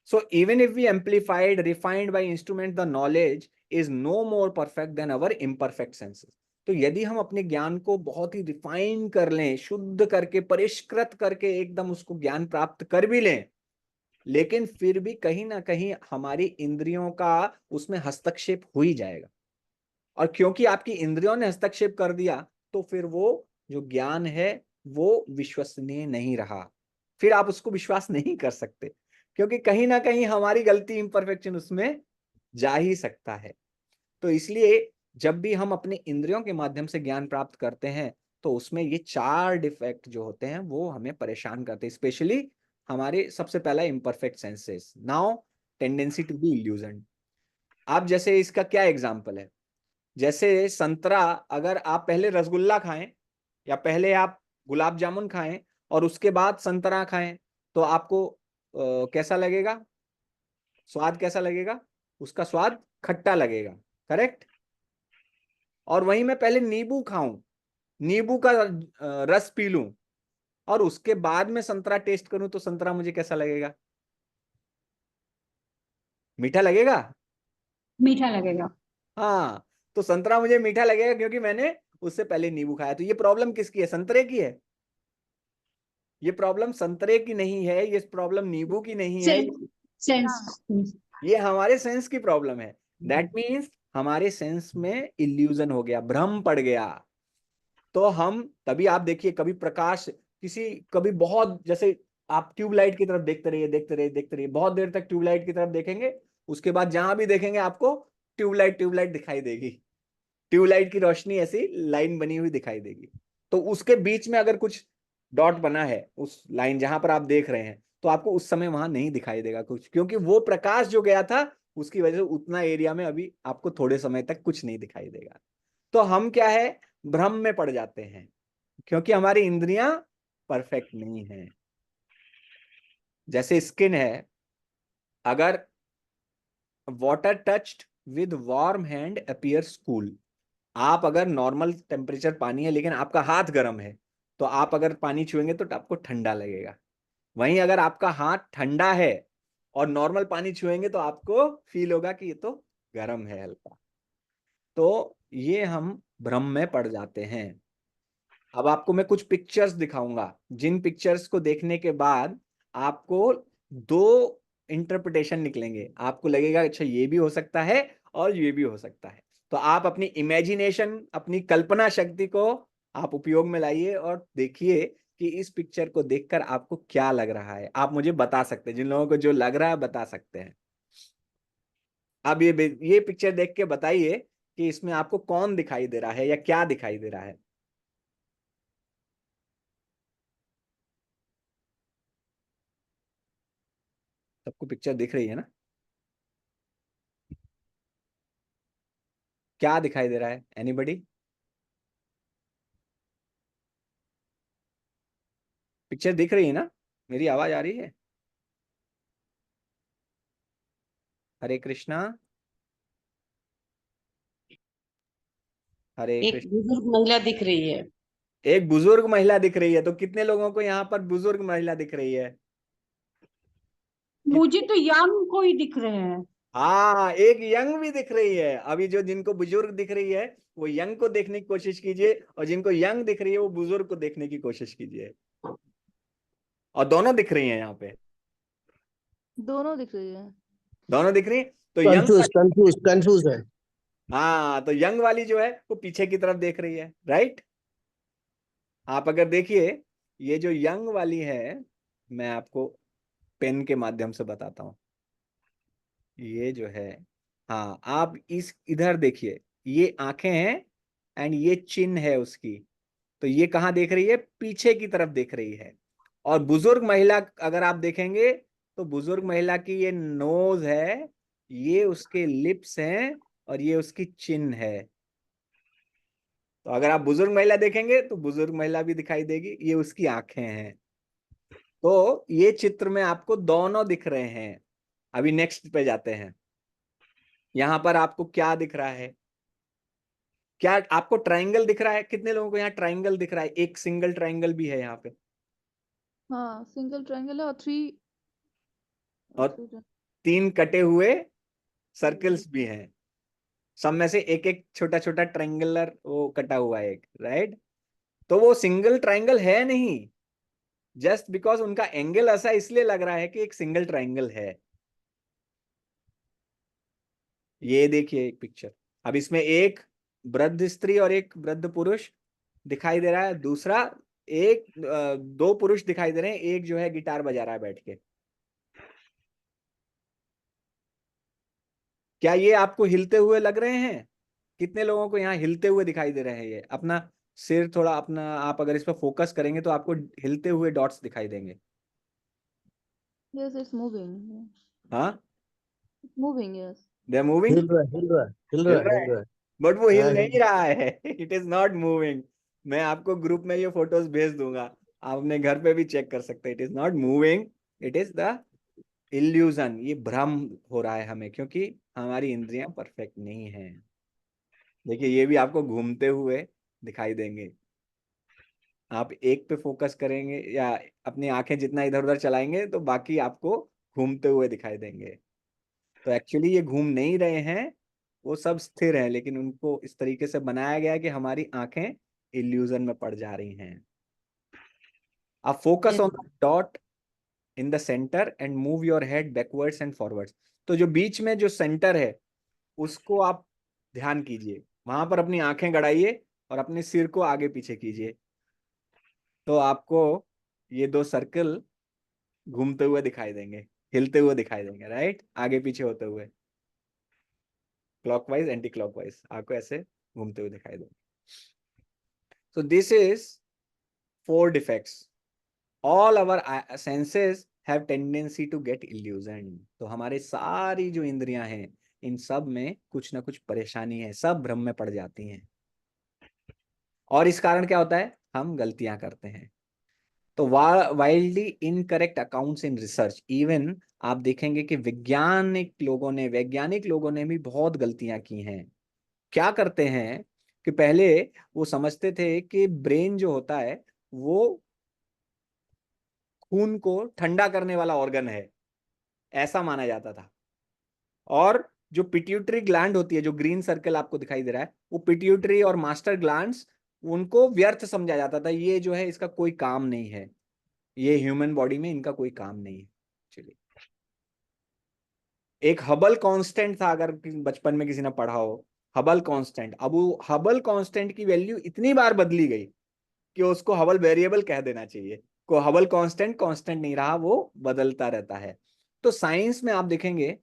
So even if we amplified refined by instrument, the knowledge is no more perfect than our imperfect senses. तो यदि हम अपने ज्ञान को बहुत ही रिफाइन कर लें, शुद्ध करके, परिष्कृत करके एकदम उसको ज्ञान प्राप्त कर भी लें, लेकिन फिर भी कहीं ना कहीं हमारी इंद्रियों का उसमें हस्तक्षेप हो ही जाएगा। और क्योंकि आपकी इंद्रियों ने हस्तक्षेप कर दिया तो फिर वो जो ज्ञान है वो विश्वसनीय नहीं रहा, फिर आप उसको विश्वास नहीं कर सकते, क्योंकि कहीं ना कहीं हमारी गलती, इम्परफेक्शन उसमें जा ही सकता है। तो इसलिए जब भी हम अपने इंद्रियों के माध्यम से ज्ञान प्राप्त करते हैं तो उसमें ये 4 डिफेक्ट जो होते हैं वो हमें परेशान करते हैं, स्पेशली हमारे सबसे पहला imperfect senses, now tendency to be illusion. आप जैसे इसका क्या एग्जांपल है, जैसे संतरा, अगर आप पहले रसगुल्ला खाएं या पहले आप गुलाब जामुन खाएं और उसके बाद संतरा खाएं तो आपको कैसा लगेगा, स्वाद कैसा लगेगा? उसका स्वाद खट्टा लगेगा, करेक्ट। और वहीं मैं पहले नींबू खाऊं, नींबू का रस पी लूं और उसके बाद में संतरा टेस्ट करूं तो संतरा मुझे कैसा लगेगा? मीठा लगेगा। मीठा लगेगा। हाँ, तो संतरा मुझे मीठा लगेगा क्योंकि मैंने उससे पहले नींबू खाया। तो ये प्रॉब्लम किसकी है? संतरे की है। ये प्रॉब्लम संतरे की नहीं है, ये प्रॉब्लम नींबू की नहीं है, सेंस। ये हमारे सेंस की प्रॉब्लम है। दैट मीन्स हमारे सेंस में इल्यूजन हो गया, भ्रम पड़ गया। तो हम तभी आप देखिए, कभी प्रकाश कभी बहुत, जैसे आप ट्यूबलाइट की तरफ देखते रहिए, देखते रहिए, देखते रहिए, बहुत देर तक ट्यूबलाइट की तरफ देखेंगे, उसके बाद जहां भी देखेंगे आपको ट्यूबलाइट ट्यूबलाइट दिखाई देगी, ट्यूबलाइट की रोशनी ऐसी लाइन बनी हुई दिखाई देगी। तो उसके बीच में अगर कुछ डॉट बना है, उस लाइन जहां पर आप देख रहे हैं, तो आपको उस समय वहां नहीं दिखाई देगा कुछ, क्योंकि वो प्रकाश जो गया था उसकी वजह से उतना एरिया में अभी आपको थोड़े समय तक कुछ नहीं दिखाई देगा। तो हम क्या है, भ्रम में पड़ जाते हैं क्योंकि हमारी इंद्रियां परफेक्ट नहीं है। जैसे स्किन है, अगर water touched with warm hand appears cool, आप अगर नॉर्मल टेम्परेचर पानी है लेकिन आपका हाथ गर्म है तो आप अगर पानी छुएंगे तो आपको ठंडा लगेगा। वहीं अगर आपका हाथ ठंडा है और नॉर्मल पानी छुएंगे तो आपको फील होगा कि ये तो गर्म है हल्का। तो ये हम भ्रम में पड़ जाते हैं। अब आपको मैं कुछ पिक्चर्स दिखाऊंगा, जिन पिक्चर्स को देखने के बाद आपको दो इंटरप्रिटेशन निकलेंगे। आपको लगेगा अच्छा ये भी हो सकता है और ये भी हो सकता है। तो आप अपनी इमेजिनेशन, अपनी कल्पना शक्ति को आप उपयोग में लाइए और देखिए कि इस पिक्चर को देखकर आपको क्या लग रहा है। आप मुझे बता सकते हैं, जिन लोगों को जो लग रहा है बता सकते हैं। अब ये पिक्चर देख के बताइए कि इसमें आपको कौन दिखाई दे रहा है या क्या दिखाई दे रहा है। सबको पिक्चर दिख रही है ना? क्या दिखाई दे रहा है? एनीबडी? पिक्चर दिख रही है ना? मेरी आवाज आ रही है? हरे कृष्णा, हरे एक कृष्ण। बुजुर्ग महिला दिख रही है। एक बुजुर्ग महिला दिख रही है। तो कितने लोगों को यहाँ पर बुजुर्ग महिला दिख रही है? मुझे तो यंग कोई दिख रहे हैं। हाँ, एक यंग भी दिख रही है। अभी जो जिनको बुजुर्ग दिख रही है वो यंग को देखने की कोशिश कीजिए, और जिनको यंग दिख रही है वो बुजुर्ग को देखने की कोशिश कीजिए। और दोनों दिख रही हैं यहाँ पे, दोनों दिख रही है। दोनों दिख रही है। तो यंग कंफ्यूज कंफ्यूज कंफ्यूज है। हाँ, तो यंग वाली जो है वो पीछे की तरफ देख रही है, राइट। आप अगर देखिए, ये जो यंग वाली है, मैं आपको पेन के माध्यम से बताता हूं। ये जो है, हाँ, आप इस इधर देखिए, ये आंखें हैं एंड ये चिन्ह है उसकी। तो ये कहाँ देख रही है? पीछे की तरफ देख रही है। और बुजुर्ग महिला अगर आप देखेंगे तो बुजुर्ग महिला की ये नोज है, ये उसके लिप्स हैं और ये उसकी चिन्ह है। तो अगर आप बुजुर्ग महिला देखेंगे तो बुजुर्ग महिला भी दिखाई देगी, ये उसकी आंखें हैं। तो ये चित्र में आपको दोनों दिख रहे हैं। अभी नेक्स्ट पे जाते हैं। यहां पर आपको क्या दिख रहा है? क्या आपको ट्रायंगल दिख रहा है? कितने लोगों को यहाँ ट्रायंगल दिख रहा है? एक सिंगल ट्रायंगल भी है यहाँ पे, हाँ, सिंगल ट्रायंगल है और थ्री और 3 कटे हुए सर्कल्स भी हैं। सब में से एक एक छोटा छोटा ट्रायंगुलर वो कटा हुआ है एक, राइट। तो वो सिंगल ट्रायंगल है नहीं, जस्ट बिकॉज उनका एंगल ऐसा इसलिए लग रहा है कि एक सिंगल ट्रायंगल है। ये देखिए एक पिक्चर। अब इसमें एक वृद्ध स्त्री और एक वृद्ध पुरुष दिखाई दे रहा है। दूसरा दो पुरुष दिखाई दे रहे हैं, एक जो है गिटार बजा रहा है बैठ के। क्या ये आपको हिलते हुए लग रहे हैं? कितने लोगों को यहाँ हिलते हुए दिखाई दे रहे हैं? ये अपना सिर थोड़ा अपना, आप अगर इस पर फोकस करेंगे तो आपको हिलते हुए डॉट्स दिखाई देंगे। Yes, it's moving. हाँ, It's moving, yes. They are moving, हिल रहा है हिल रहा है हिल हिल रहा है रहा हिल है। रहा है। बट वो हिल नहीं रहा है, इट इज नॉट मूविंग। मैं आपको ग्रुप में ये फोटोज भेज दूंगा, आप अपने घर पे भी चेक कर सकते हैं। It is not moving, it is the illusion. ये भ्रम हो रहा है हमें, क्योंकि हमारी इंद्रियां परफेक्ट नहीं है। देखिए ये भी आपको घूमते हुए दिखाई देंगे। आप एक पे फोकस करेंगे या अपनी आंखें जितना इधर उधर चलाएंगे तो बाकी आपको घूमते हुए दिखाई देंगे। तो एक्चुअली ये घूम नहीं रहे हैं, वो सब स्थिर है, लेकिन उनको इस तरीके से बनाया गया है कि हमारी आंखें इल्यूजन में पड़ जा रही हैं। अब focus on the dot in the centre and move your head backwards and forwards. तो जो बीच में जो सेंटर है उसको आप ध्यान कीजिए, वहां पर अपनी आंखें गड़ाइए और अपने सिर को आगे पीछे कीजिए, तो आपको ये दो सर्कल घूमते हुए दिखाई देंगे, हिलते हुए दिखाई देंगे, राइट, आगे पीछे होते हुए, क्लॉकवाइज एंटी क्लॉकवाइज, आपको ऐसे घूमते हुए दिखाई देंगे। So this is 4 defects. All our senses have tendency to get illusioned. तो हमारे सारी जो इंद्रियां हैं इन सब में कुछ ना कुछ परेशानी है, सब भ्रम में पड़ जाती हैं। और इस कारण क्या होता है, हम गलतियां करते हैं। तो wildly incorrect accounts in research, even आप देखेंगे कि वैज्ञानिक लोगों ने भी बहुत गलतियां की हैं। क्या करते हैं कि पहले वो समझते थे कि ब्रेन जो होता है वो खून को ठंडा करने वाला ऑर्गन है, ऐसा माना जाता था। और जो पिट्यूटरी ग्लैंड होती है, जो ग्रीन सर्कल आपको दिखाई दे रहा है, वो पिट्यूटरी और मास्टर ग्लैंड्स, उनको व्यर्थ समझा जाता था। ये जो है इसका कोई काम नहीं है, ये ह्यूमन बॉडी में इनका कोई काम नहीं है। चलिए, एक हबल कांस्टेंट था, अगर बचपन में किसी ने पढ़ा हो, हबल कांस्टेंट। अब वो हबल कांस्टेंट की वैल्यू इतनी बार बदली गई कि उसको हबल वेरिएबल कह देना चाहिए। को हबल कांस्टेंट कांस्टेंट नहीं रहा, वो बदलता रहता है। तो साइंस में आप देखेंगे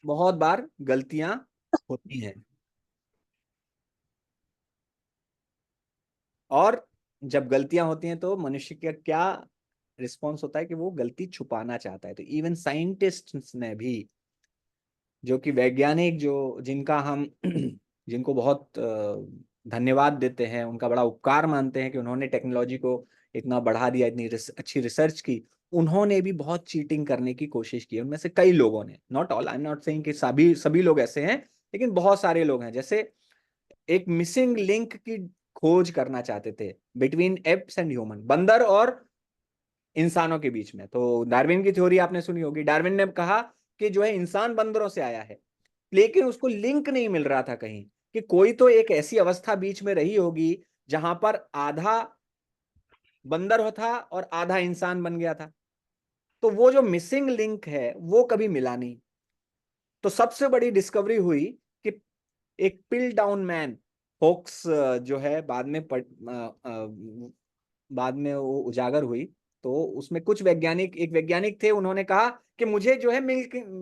बहुत बार गलतियां होती हैं, और जब गलतियां होती हैं तो मनुष्य का क्या रिस्पॉन्स होता है कि वो गलती छुपाना चाहता है। तो इवन साइंटिस्ट्स ने भी, जो कि वैज्ञानिक, जो जिनका हम जिनको बहुत धन्यवाद देते हैं, उनका बड़ा उपकार मानते हैं कि उन्होंने टेक्नोलॉजी को इतना बढ़ा दिया, इतनी अच्छी रिसर्च की, उन्होंने भी बहुत चीटिंग करने की कोशिश की। उनमें से कई लोगों ने, not all, I am not saying कि सभी लोग ऐसे हैं, लेकिन बहुत सारे लोग हैं। जैसे एक मिसिंग लिंक की खोज करना चाहते थे बिटवीन एप्स एंड ह्यूमन, बंदर और इंसानों के बीच में। तो डार्विन की थ्योरी आपने सुनी होगी। डार्विन ने कहा कि जो है इंसान बंदरों से आया है, लेकिन उसको लिंक नहीं मिल रहा था कहीं, कि कोई तो एक ऐसी अवस्था बीच में रही होगी जहां पर आधा बंदर था और आधा इंसान बन गया था। तो वो जो मिसिंग लिंक है वो कभी मिला नहीं। तो सबसे बड़ी डिस्कवरी हुई कि एक पिल डाउन मैन होक्स जो है बाद में वो उजागर हुई। तो उसमें कुछ एक वैज्ञानिक थे, उन्होंने कहा कि मुझे जो है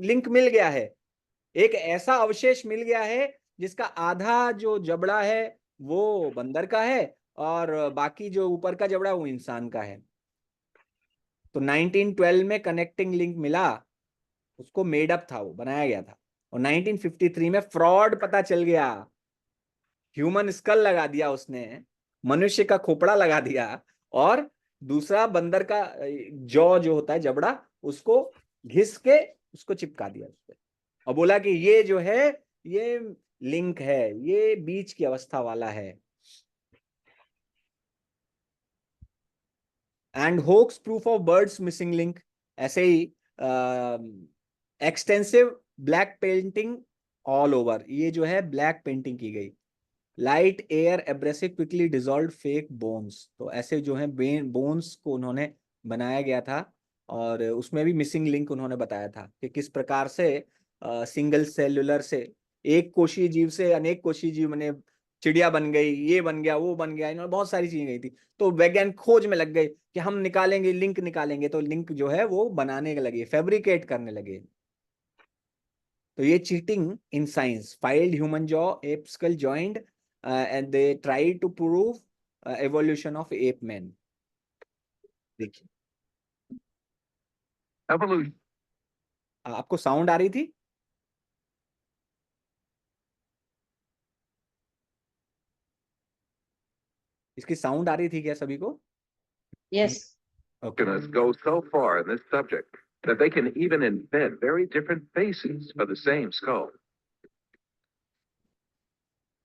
लिंक मिल गया है, एक ऐसा अवशेष मिल गया है जिसका आधा जो जबड़ा है वो बंदर का है और बाकी जो ऊपर का जबड़ा वो इंसान का है। तो 1912 में कनेक्टिंग लिंक मिला, उसको मेड अप था, वो बनाया गया था। और 1953 में फ्रॉड पता चल गया, ह्यूमन स्कल लगा दिया उसने, मनुष्य का खोपड़ा लगा दिया, और दूसरा बंदर का जॉ जो होता है जबड़ा, उसको घिस के उसको चिपका दिया उस पे, और बोला कि ये जो है ये लिंक है, ये बीच की अवस्था वाला है। And hoax proof of birds missing link, ऐसे ही extensive black painting all over, ये जो है ब्लैक पेंटिंग की गई। Light air abrasive quickly dissolve fake bones, तो ऐसे जो है बोन्स को उन्होंने बनाया गया था, और उसमें भी मिसिंग लिंक उन्होंने बताया था कि किस प्रकार से सिंगल सेल्युलर से, एक कोशीय जीव से अनेक कोशीय जीव, मैंने चिड़िया बन गई, ये बन गया, वो बन गया, इन्होंने बहुत सारी चीजें गई थी। तो वैज्ञानिक खोज में लग गए कि हम निकालेंगे, लिंक निकालेंगे, तो लिंक जो है वो बनाने लगे, फैब्रिकेट करने लगे। तो ये cheating in science, filed human jaw ape skull joint and they try to prove evolution of ape men. देखिए, Evolution. आपको साउंड आ रही थी? इसकी साउंड आ रही थी क्या सभी को? Yes. Okay. Go so far in this subject that they can even invent very different faces for the same skull.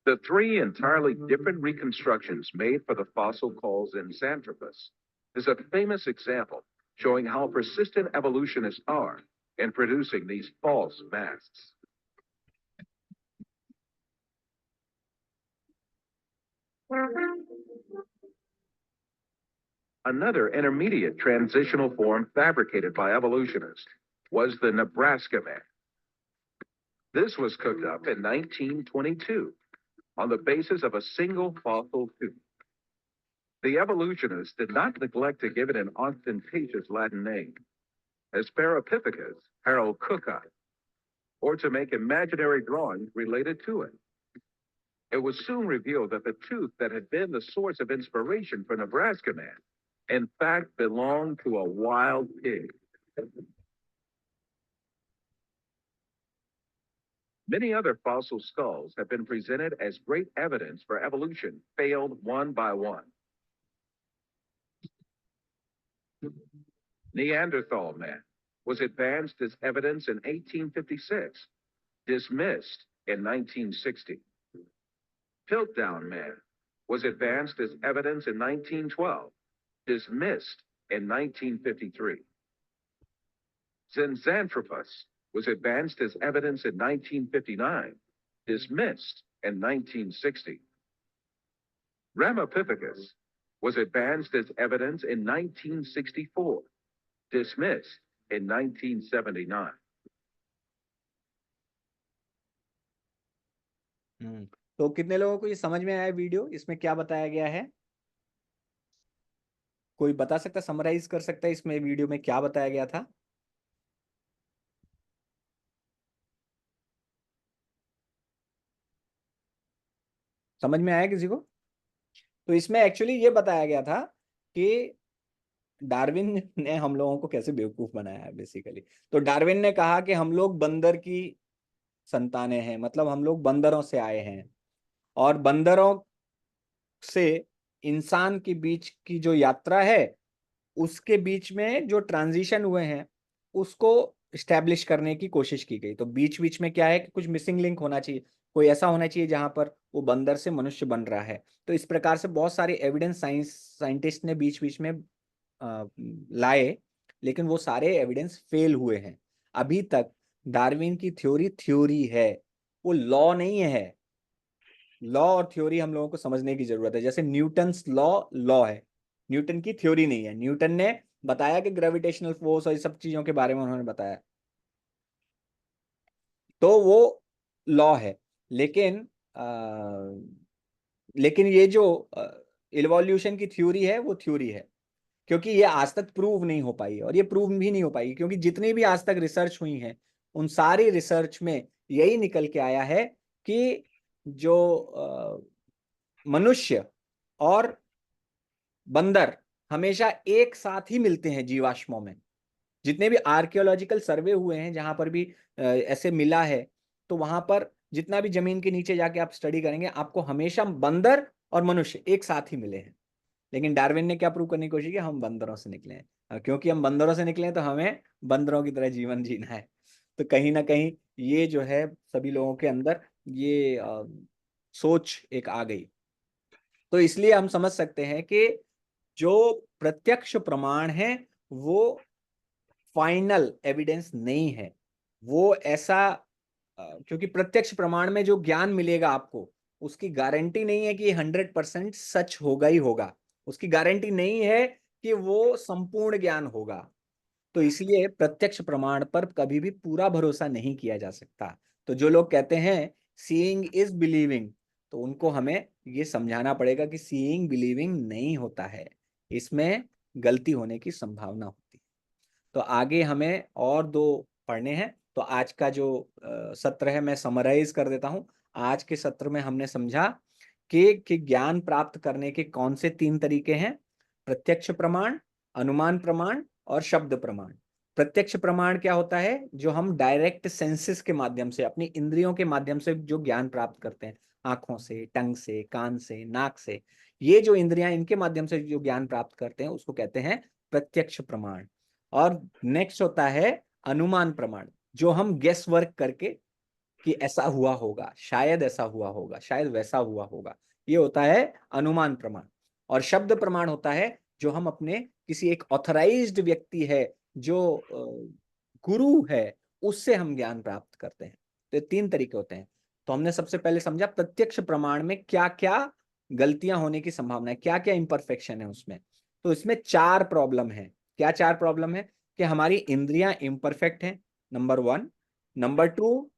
The three entirely different reconstructions made for the fossil calls in Xanthropus is a famous example showing how persistent evolutionists are in producing these false masks. Another intermediate transitional form fabricated by evolutionists was the Nebraska man. This was cooked up in 1922 on the basis of a single fossil tooth. The evolutionists did not neglect to give it an ostentatious Latin name, Asparapithecus haroldcooki, or to make imaginary drawings related to it. It was soon revealed that the tooth that had been the source of inspiration for Nebraska man, in fact, belonged to a wild pig. Many other fossil skulls have been presented as great evidence for evolution, failed one by one. Neanderthal man was advanced as evidence in 1856, dismissed in 1960. Piltdown man was advanced as evidence in 1912, dismissed in 1953. Zinjanthropus was advanced as evidence in 1959, dismissed in 1960. Ramapithecus was advanced as evidence in 1964, dismissed in 1979. तो कितने लोगों को ये समझ में आया video? इसमें क्या बताया गया है? कोई बता सकता, समराइज कर सकता है इसमें वीडियो में क्या बताया गया था? समझ में आया किसी को? तो इसमें एक्चुअली ये बताया गया था कि डार्विन ने हम लोगों को कैसे बेवकूफ बनाया है बेसिकली। तो डार्विन ने कहा कि हम लोग बंदर की संतानें हैं, मतलब हम लोग बंदरों से आए हैं, और बंदरों से इंसान के बीच की जो यात्रा है उसके बीच में जो ट्रांजिशन हुए हैं उसको स्टैब्लिश करने की कोशिश की गई। तो बीच बीच में क्या है कि कुछ मिसिंग लिंक होना चाहिए, कोई ऐसा होना चाहिए जहां पर वो बंदर से मनुष्य बन रहा है। तो इस प्रकार से बहुत सारे एविडेंस साइंटिस्ट ने बीच बीच में लाए, लेकिन वो सारे एविडेंस फेल हुए हैं। अभी तक डार्विन की थ्योरी है, वो लॉ नहीं है। लॉ और थ्योरी हम लोगों को समझने की जरूरत है। जैसे न्यूटन्स लॉ है, न्यूटन की थ्योरी नहीं है। न्यूटन ने बताया कि ग्रेविटेशनल फोर्स और इस सब चीजों के बारे में उन्होंने बताया, तो वो लॉ है। लेकिन लेकिन ये जो इवोल्यूशन की थ्योरी है वो थ्योरी है, क्योंकि ये आज तक प्रूव नहीं हो पाई, और ये प्रूव भी नहीं हो पाई क्योंकि जितनी भी आज तक रिसर्च हुई है उन सारी रिसर्च में यही निकल के आया है कि जो मनुष्य और बंदर हमेशा एक साथ ही मिलते हैं जीवाश्मों में। जितने भी आर्कियोलॉजिकल सर्वे हुए हैं जहां पर भी ऐसे मिला है, तो वहां पर जितना भी जमीन के नीचे जाके आप स्टडी करेंगे आपको हमेशा बंदर और मनुष्य एक साथ ही मिले हैं। लेकिन डार्विन ने क्या प्रूव करने की कोशिश की? हम बंदरों से निकले हैं, क्योंकि हम बंदरों से निकले हैं तो हमें बंदरों की तरह जीवन जीना है। तो कहीं ना कहीं ये जो है सभी लोगों के अंदर ये सोच एक आ गई। तो इसलिए हम समझ सकते हैं कि जो प्रत्यक्ष प्रमाण है वो फाइनल एविडेंस नहीं है। वो ऐसा क्योंकि प्रत्यक्ष प्रमाण में जो ज्ञान मिलेगा आपको उसकी गारंटी नहीं है कि 100% सच होगा ही होगा, उसकी गारंटी नहीं है कि वो संपूर्ण ज्ञान होगा। तो इसलिए प्रत्यक्ष प्रमाण पर कभी भी पूरा भरोसा नहीं किया जा सकता। तो जो लोग कहते हैं सीइंग इज बिलीविंग, तो उनको हमें ये समझाना पड़ेगा कि सीइंग बिलीविंग नहीं होता है, इसमें गलती होने की संभावना होती है। तो आगे हमें और 2 पढ़ने हैं। तो आज का जो सत्र है मैं समराइज कर देता हूं। आज के सत्र में हमने समझा कि ज्ञान प्राप्त करने के कौन से 3 तरीके हैं: प्रत्यक्ष प्रमाण, अनुमान प्रमाण और शब्द प्रमाण। प्रत्यक्ष प्रमाण क्या होता है? जो हम डायरेक्ट सेंसेस के माध्यम से, अपनी इंद्रियों के माध्यम से जो ज्ञान प्राप्त करते हैं, आंखों से, टंग से, कान से, नाक से, ये जो इंद्रियां इनके माध्यम से जो ज्ञान प्राप्त करते हैं उसको कहते हैं प्रत्यक्ष प्रमाण। और नेक्स्ट होता है अनुमान प्रमाण, जो हम गेस वर्क करके कि ऐसा हुआ होगा, शायद ऐसा हुआ होगा, शायद वैसा हुआ होगा, ये होता है अनुमान प्रमाण। और शब्द प्रमाण होता है जो हम अपने किसी एक ऑथराइज्ड व्यक्ति है जो गुरु है, उससे हम ज्ञान प्राप्त करते हैं। तो ये 3 तरीके होते हैं। तो हमने सबसे पहले समझा प्रत्यक्ष प्रमाण में क्या क्या गलतियां होने की संभावना है, क्या क्या इम्परफेक्शन है उसमें। तो इसमें 4 प्रॉब्लम है। क्या 4 प्रॉब्लम है? कि हमारी इंद्रियां इम्परफेक्ट हैं, नंबर 1। नंबर 2,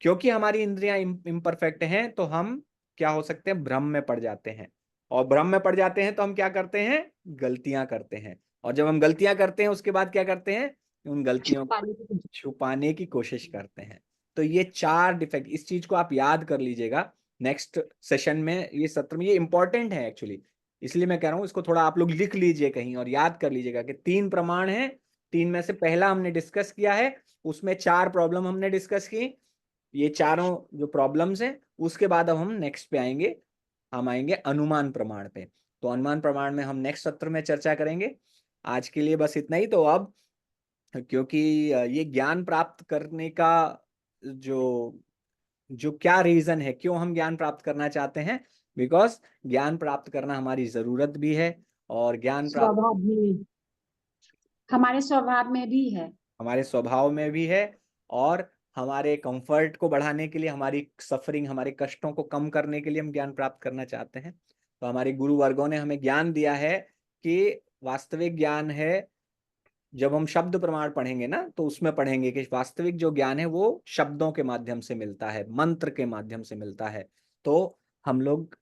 क्योंकि हमारी इंद्रियां इम्परफेक्ट हैं तो हम क्या हो सकते हैं, भ्रम में पड़ जाते हैं। और भ्रम में पड़ जाते हैं तो हम क्या करते हैं, गलतियां करते हैं। और जब हम गलतियां करते हैं उसके बाद क्या करते हैं, उन गलतियों को छुपाने की कोशिश करते हैं। तो ये 4 डिफेक्ट, इस चीज को आप याद कर लीजिएगा नेक्स्ट सेशन में, ये सत्र में, ये इंपॉर्टेंट है एक्चुअली, इसलिए मैं कह रहा हूं इसको थोड़ा आप लोग लिख लीजिए कहीं और याद कर लीजिएगा कि 3 प्रमाण हैं। 3 में से पहला हमने डिस्कस किया है, उसमें 4 प्रॉब्लम हमने डिस्कस की। ये चारों जो प्रॉब्लम्स हैं उसके बाद अब हम नेक्स्ट पे आएंगे, हम आएंगे अनुमान प्रमाण पे। तो अनुमान प्रमाण में हम नेक्स्ट सत्र में चर्चा करेंगे। आज के लिए बस इतना ही। तो अब क्योंकि ये ज्ञान प्राप्त करने का जो जो क्या रीजन है, क्यों हम ज्ञान प्राप्त करना चाहते हैं, बिकॉज ज्ञान प्राप्त करना हमारी जरूरत भी है, और ज्ञान प्राप्त स्वभाव भी, हमारे स्वभाव में भी है। हमारे स्वभाव में भी है, और हमारे कंफर्ट को बढ़ाने के लिए, हमारी सफरिंग, हमारे कष्टों को कम करने के लिए हम ज्ञान प्राप्त करना चाहते हैं। तो हमारे गुरु वर्गों ने हमें ज्ञान दिया है कि वास्तविक ज्ञान है, जब हम शब्द प्रमाण पढ़ेंगे ना तो उसमें पढ़ेंगे कि वास्तविक जो ज्ञान है वो शब्दों के माध्यम से मिलता है, मंत्र के माध्यम से मिलता है। तो हम लोग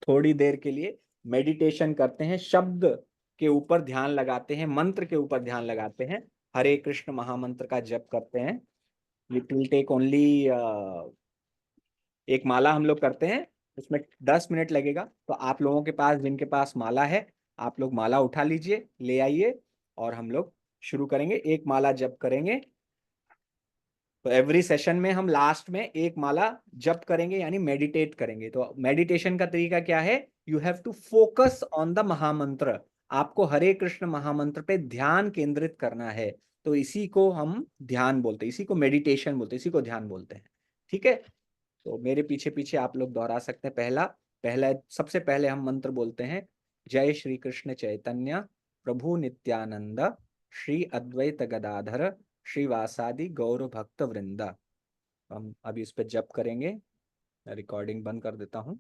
थोड़ी देर के लिए मेडिटेशन करते हैं, शब्द के ऊपर ध्यान लगाते हैं, मंत्र के ऊपर ध्यान लगाते हैं, हरे कृष्ण महामंत्र का जप करते हैं। इट विल टेक ओनली, एक माला हम लोग करते हैं, उसमें 10 मिनट लगेगा। तो आप लोगों के पास, जिनके पास माला है, आप लोग माला उठा लीजिए, ले आइए, और हम लोग शुरू करेंगे, एक माला जप करेंगे। तो एवरी सेशन में हम लास्ट में एक माला जप करेंगे, यानी मेडिटेट करेंगे। तो मेडिटेशन का तरीका क्या है, you have to focus on the mahamantra, आपको हरे कृष्ण महामंत्र पे ध्यान केंद्रित करना है। तो इसी को हम ध्यान बोलते हैं, इसी को मेडिटेशन बोलते हैं, इसी को ध्यान बोलते हैं। ठीक है, तो मेरे पीछे पीछे आप लोग दोहरा सकते हैं। पहला पहला सबसे पहले हम मंत्र बोलते हैं, जय श्री कृष्ण चैतन्य प्रभु नित्यानंद श्री अद्वैत गदाधर श्रीवासादि गौर भक्त वृंदा। हम अभी इस पे जप करेंगे। मैं रिकॉर्डिंग बंद कर देता हूँ।